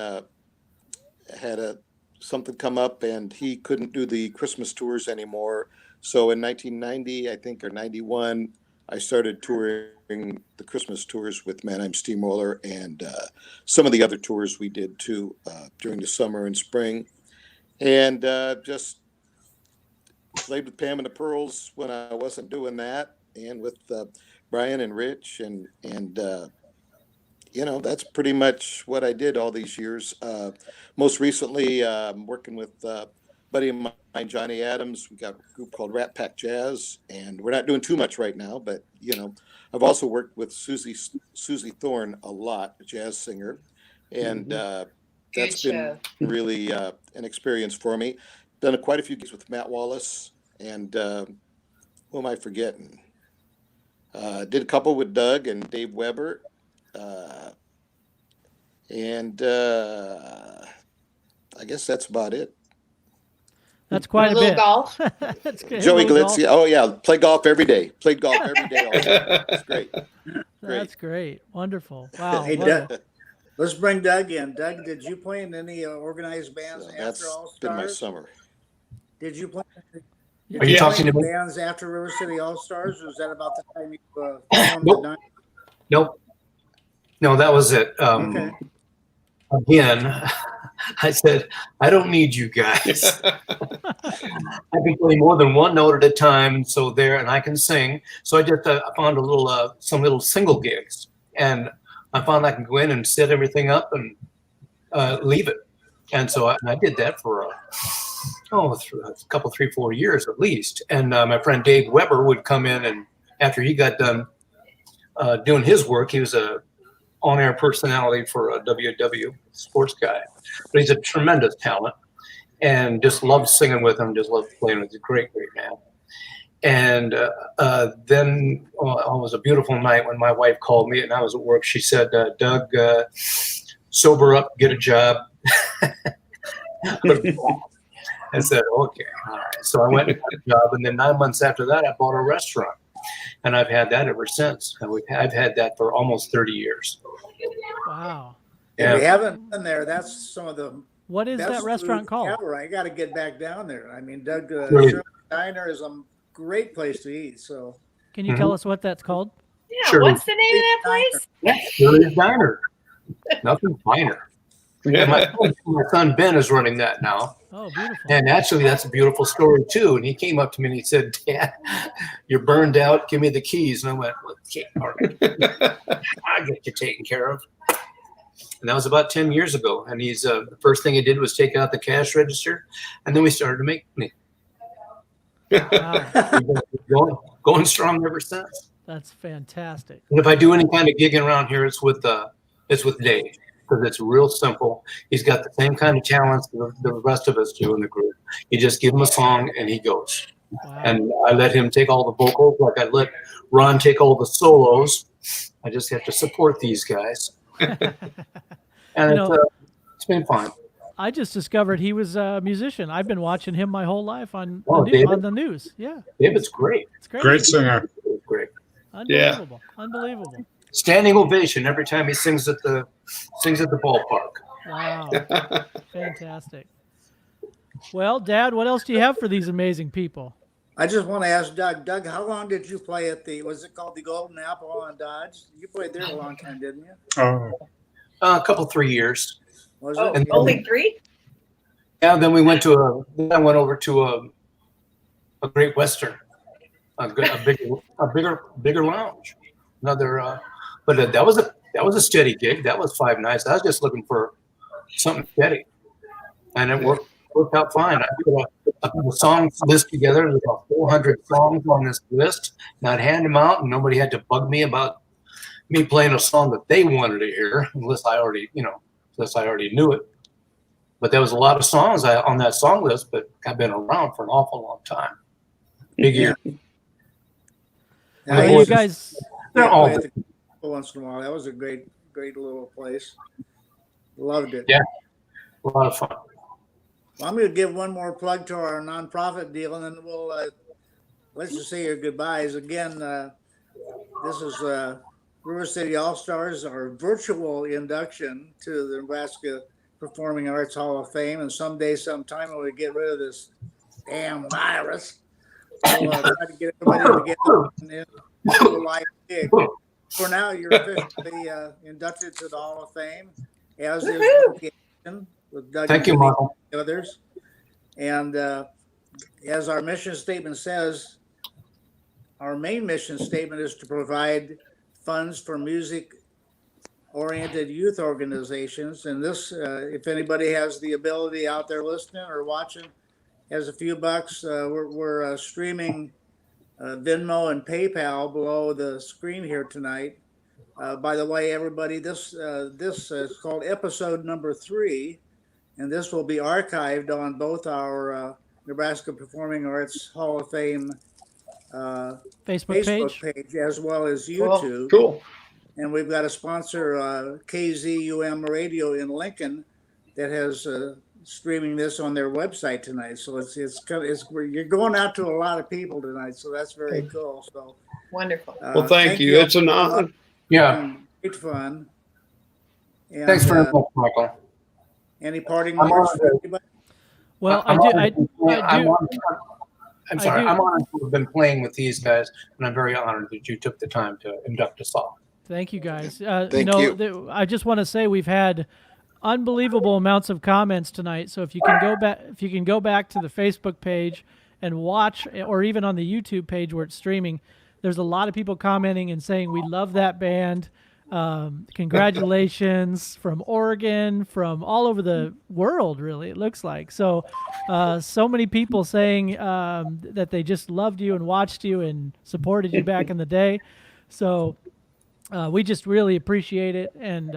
D: had something come up, and he couldn't do the Christmas tours anymore. So in 1990, I think, or 91, I started touring the Christmas tours with Mannheim Steamroller, and some of the other tours we did too during the summer and spring. And just played with Pam and the Pearls when I wasn't doing that, and with Brian and Rich, and that's pretty much what I did all these years. Most recently, I'm working with buddy of mine, Johnny Adams. We got a group called Rat Pack Jazz, and we're not doing too much right now, but I've also worked with Susie Thorne a lot, a jazz singer, and that's been really an experience for me. Done quite a few gigs with Matt Wallace, and who am I forgetting? Did a couple with Doug and Dave Weber, and I guess that's about it.
B: That's quite a
I: little
B: bit.
I: golf.
B: That's good.
D: Joey
B: Little
D: Glitz, oh yeah, play golf every day. Played golf every day. All day. It's great.
B: That's great. Wonderful. Wow.
A: Hey,
B: what a-
A: Doug, let's bring Doug in. Doug, did you play in any organized bands
D: So
A: after
D: that's
A: All
D: been my
A: Stars?
D: summer.
A: Did you play?
G: Are you talking to me?
A: Bands after River City All Stars? Or was that about the time you formed
G: Nope.
A: the
G: Nope. No, that was it.
A: Okay.
G: Again, I said, I don't need you guys. I can play more than one note at a time, so and I can sing. So I just found some little single gigs, and I found I can go in and set everything up and leave it. And so I did that for a couple, 3-4 years at least. And my friend Dave Weber would come in, and after he got done doing his work, he was a on-air personality for a WW sports guy, but he's a tremendous talent, and just loved singing with him, just loved playing with him. He's a great, great man. And then it was a beautiful night when my wife called me, and I was at work. She said, Doug, sober up, get a job. I said, okay, all right. So I went and got a job, and then 9 months after that, I bought a restaurant, and I've had that ever since. And I've had that for almost 30 years.
B: Wow.
A: Yeah. We haven't been there. That's some of the.
B: What is that restaurant called?
A: I got to get back down there. I mean, Doug
G: Really?
A: Diner is a great place to eat. So.
B: Can you tell us what that's called?
I: Yeah,
G: Sure.
I: what's the name of that place?
G: Shirley's Diner. Nothing finer. And my son Ben is running that now.
B: Oh, beautiful.
G: And actually, that's a beautiful story, too. And he came up to me and he said, Dad, you're burned out. Give me the keys. And I went, well, okay, all right. I'll get you taken care of. And that was about 10 years ago. And he's the first thing he did was take out the cash register. And then we started to make money.
B: Wow.
G: Going strong ever since.
B: That's fantastic.
G: And if I do any kind of gigging around here, it's with Dave. Because it's real simple. He's got the same kind of talents the rest of us do in the group. You just give him a song and he goes.
B: Wow.
G: And I let him take all the vocals, like I let Ron take all the solos. I just have to support these guys. And it's been fun.
B: I just discovered he was a musician. I've been watching him my whole life on the news. Yeah.
G: David's great.
B: It's great.
F: Great singer.
G: Great.
B: Unbelievable. Yeah. Unbelievable.
G: Standing ovation every time he sings at the ballpark.
B: Wow. Fantastic. Well, Dad, what else do you have for these amazing people?
A: I just want to ask Doug. Doug, how long did you play at was it called the Golden Apple on Dodge? You played there a long time, didn't you?
F: Oh.
G: A couple, 3 years.
A: Was
I: Oh,
A: it?
I: only 3?
G: Yeah, then I went over to a Great Western, a bigger lounge. Another, but that was a steady gig. That was 5 nights. I was just looking for something steady, and it worked out fine. I put a song list together. There's about 400 songs on this list, and I'd hand them out, and nobody had to bug me about me playing a song that they wanted to hear, unless I already knew it. But there was a lot of songs on that song list, but I've been around for an awful long time. Big year.
A: Yeah,
B: You guys.
G: They're all
A: once in a while. That was a great little place. Loved it.
G: Yeah, a lot of fun.
A: Well, I'm going to give one more plug to our nonprofit deal, and then we'll let's just say your goodbyes again. This is River City All-Stars, our virtual induction to the Nebraska Performing Arts Hall of Fame. And someday, sometime, when we get rid of this damn virus, we'll try to get everybody together and do a live gig. For now, you're officially inducted to the Hall of Fame, as is Bumpy Action with Doug
G: Thank you,
A: and
G: Michael.
A: the others. And as our mission statement says, our main mission statement is to provide funds for music-oriented youth organizations. And this, if anybody has the ability out there listening or watching, has a few bucks, we're streaming Venmo and PayPal below the screen here tonight. By the way, everybody, this is called episode number 3, and this will be archived on both our Nebraska Performing Arts Hall of Fame
B: Facebook
A: page as well as YouTube.
C: Cool.
A: And we've got a sponsor, KZUM Radio in Lincoln, that has streaming this on their website tonight. So it's you're going out to a lot of people tonight. So that's very cool. So
I: Wonderful.
C: Well, thank you. It's an honor.
G: Yeah.
A: Great fun. And,
G: Thanks very much, Michael.
A: any parting
G: I'm
A: words
G: honored.
A: for anybody?
B: Well,
G: I'm honored to have been playing with these guys, and I'm very honored that you took the time to induct us all.
B: Thank you, guys.
D: Thank you.
B: I just want to say we've had unbelievable amounts of comments tonight. So if you can go back to the Facebook page and watch, or even on the YouTube page where it's streaming, there's a lot of people commenting and saying we love that band. Congratulations from Oregon, from all over the world, really, it looks like. So many people saying that they just loved you and watched you and supported you back in the day. So we just really appreciate it. And,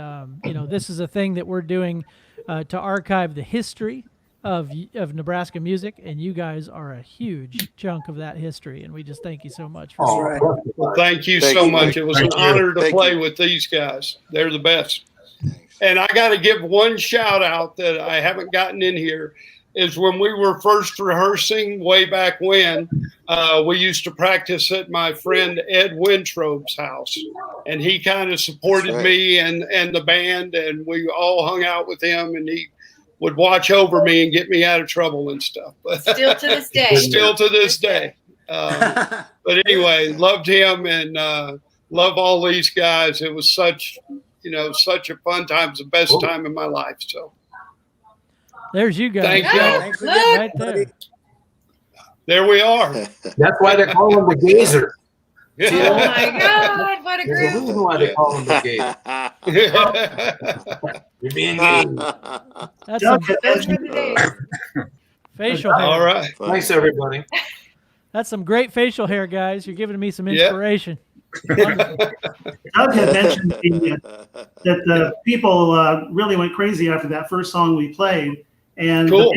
B: this is a thing that we're doing to archive the history of Nebraska music, and you guys are a huge chunk of that history, and we just thank you so much for
A: That's right.
C: Well, thank you
D: Thank
C: so
D: you.
C: much. It was
F: Thank
C: an
F: you.
C: honor to
D: Thank
C: play
D: you.
C: with these guys. They're the best. And I got to give one shout out that I haven't gotten in here is when we were first rehearsing way back when, we used to practice at my friend Ed Wintrobe's house, and he kind of supported
D: That's right.
C: me and the band, and we all hung out with him, and he would watch over me and get me out of trouble and stuff. But
I: Still to this day.
C: still to this day. But anyway, loved him and love all these guys. It was such a fun time. It was the best time in my life. So
B: There's you guys.
C: Thank you.
A: Thanks again,
B: Right there.
A: everybody.
C: there we are.
G: That's why they call him the Gazer.
I: Oh my God, what a
G: There's a
I: group.
G: reason why they call him the Gazer. You're being gay.
B: That's some
I: Those were the days.
B: facial hair.
C: All right.
G: Thanks, everybody.
B: That's some great facial hair, guys. You're giving me some
C: Yeah.
B: inspiration.
E: Doug had mentioned that the people really went crazy after that first song we played, and
C: Cool.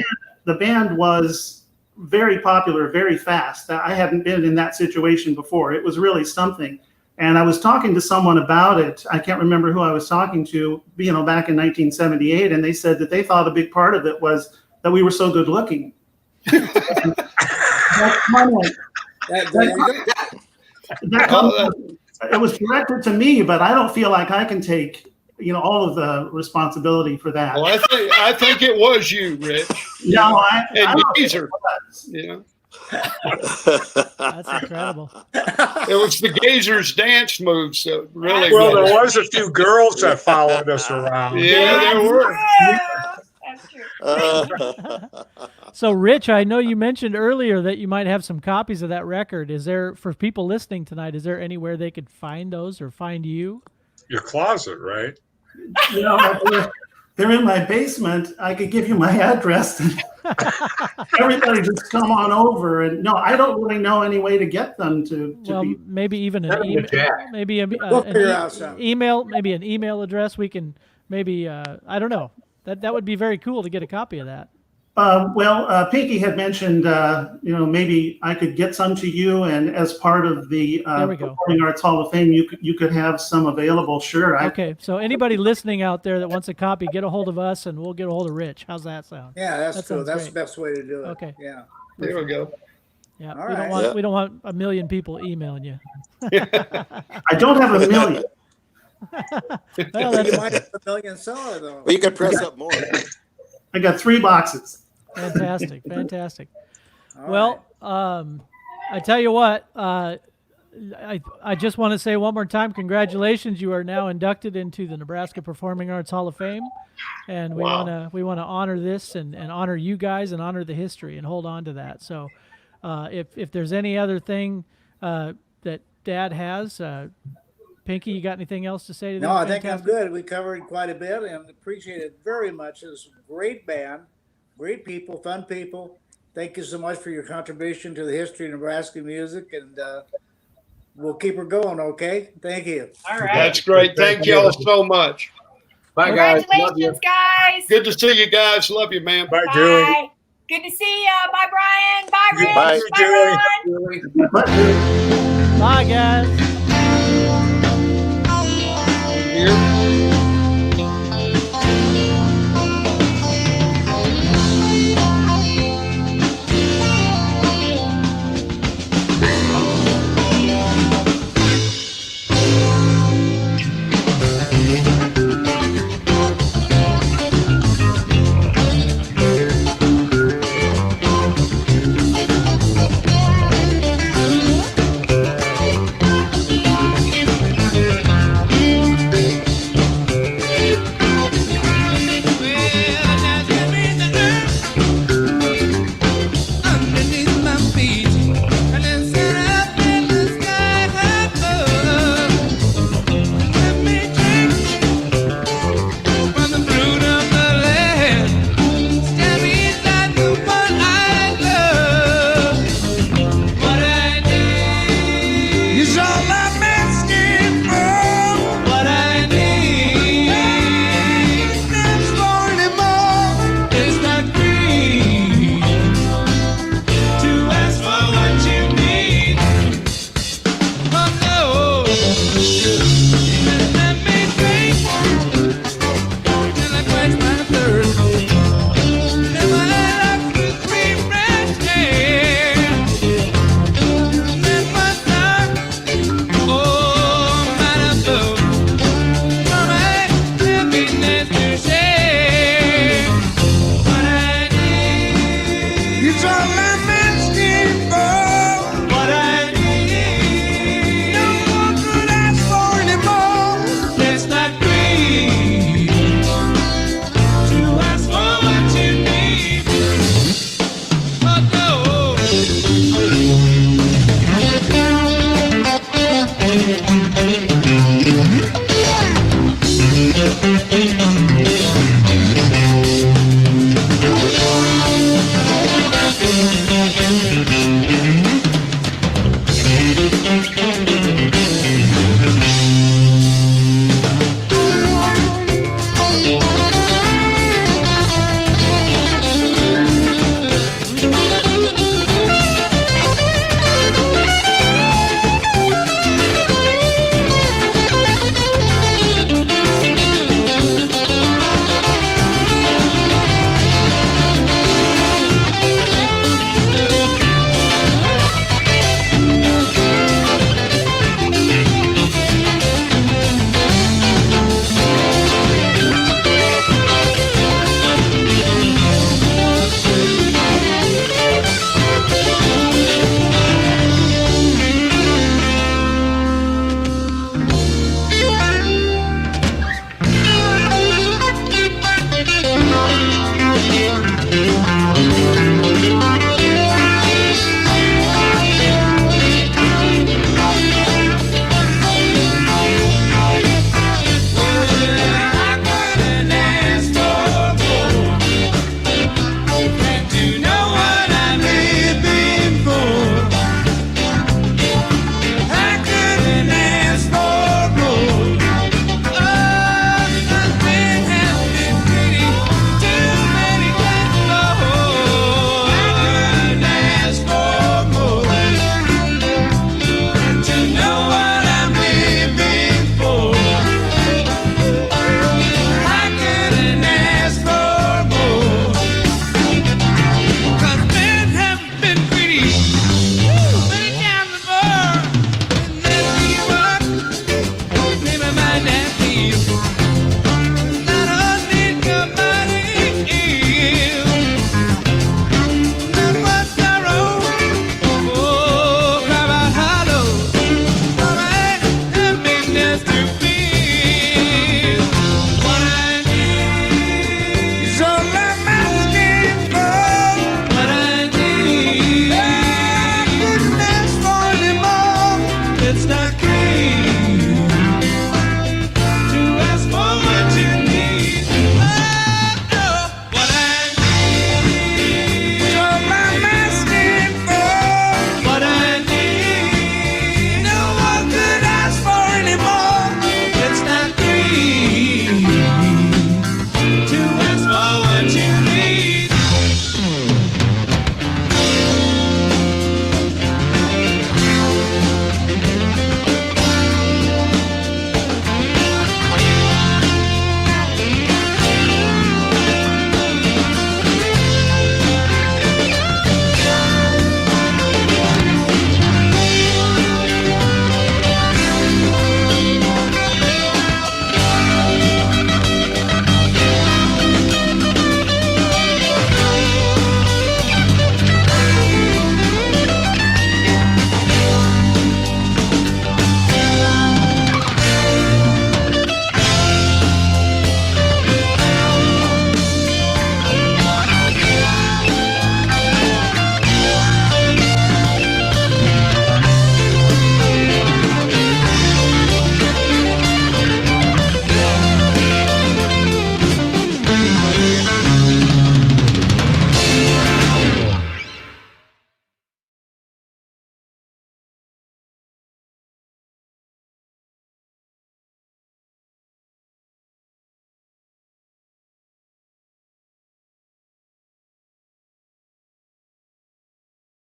E: the band was very popular very fast. I hadn't been in that situation before. It was really something. And I was talking to someone about it. I can't remember who I was talking to, back in 1978, and they said that they thought a big part of it was that we were so good looking. That's funny. It was directed to me, but I don't feel like I can take all of the responsibility for that.
C: Well, I think it was you, Rich.
E: No, I
C: And
E: don't think
C: Geezer.
E: it was.
B: That's incredible.
C: It was the Gazer's dance moves that really.
F: Well, there was a few girls that followed us around.
C: Yeah, there were.
I: That's true.
B: So, Rich, I know you mentioned earlier that you might have some copies of that record. Is there, for people listening tonight, is there anywhere they could find those or find you?
F: Your closet, right?
E: They're in my basement. I could give you my address. Everybody just come on over. And no, I don't really know any way to get them to
B: Well,
E: be.
B: maybe even
G: That'd
B: an
G: be a
B: email,
G: jack.
B: maybe
A: We'll figure out something.
B: maybe an email address. We can maybe I don't know. That would be very cool to get a copy of that.
E: Pinky had mentioned, maybe I could get some to you, and as part of the
B: There we go.
E: Performing Arts Hall of Fame, you could have some available. Sure.
B: Okay, so anybody listening out there that wants a copy, get a hold of us, and we'll get a hold of Rich. How's that sound?
A: Yeah, that's
B: That
A: cool.
B: sounds
A: That's
B: great.
A: the best way to do it.
B: Okay.
A: Yeah.
C: There we go.
B: Yeah,
A: All right.
B: we don't want a million people emailing you.
E: I don't have a million.
B: Well,
A: You
B: that's
A: might have a million seller though.
D: Well, you could press up more.
E: I got 3 boxes.
B: fantastic. Fantastic.
A: All
B: Well, I tell you what, I just want to say one more time, congratulations! You are now inducted into the Nebraska Performing Arts Hall of Fame, and we
C: Wow.
B: want to honor this and honor you guys and honor the history and hold on to that. So, if there's any other thing that Dad has, Pinky, you got anything else to say to
A: No,
B: them?
A: I think I'm
B: Fantastic?
A: good. We covered quite a bit and appreciate it very much. It's a great band, great people, fun people. Thank you so much for your contribution to the history of Nebraska music, and we'll keep her going, okay? Thank you.
I: All right.
C: That's great. Thank y'all so much.
G: Bye, guys. Love you.
I: Congratulations, guys.
C: Good to see you guys. Love you, man.
F: Bye, Julie.
I: Bye. Good to see ya. Bye, Brian. Bye, Rich.
D: Bye,
I: Bye,
F: Julie.
I: Ron.
B: Bye, guys.
C: Here.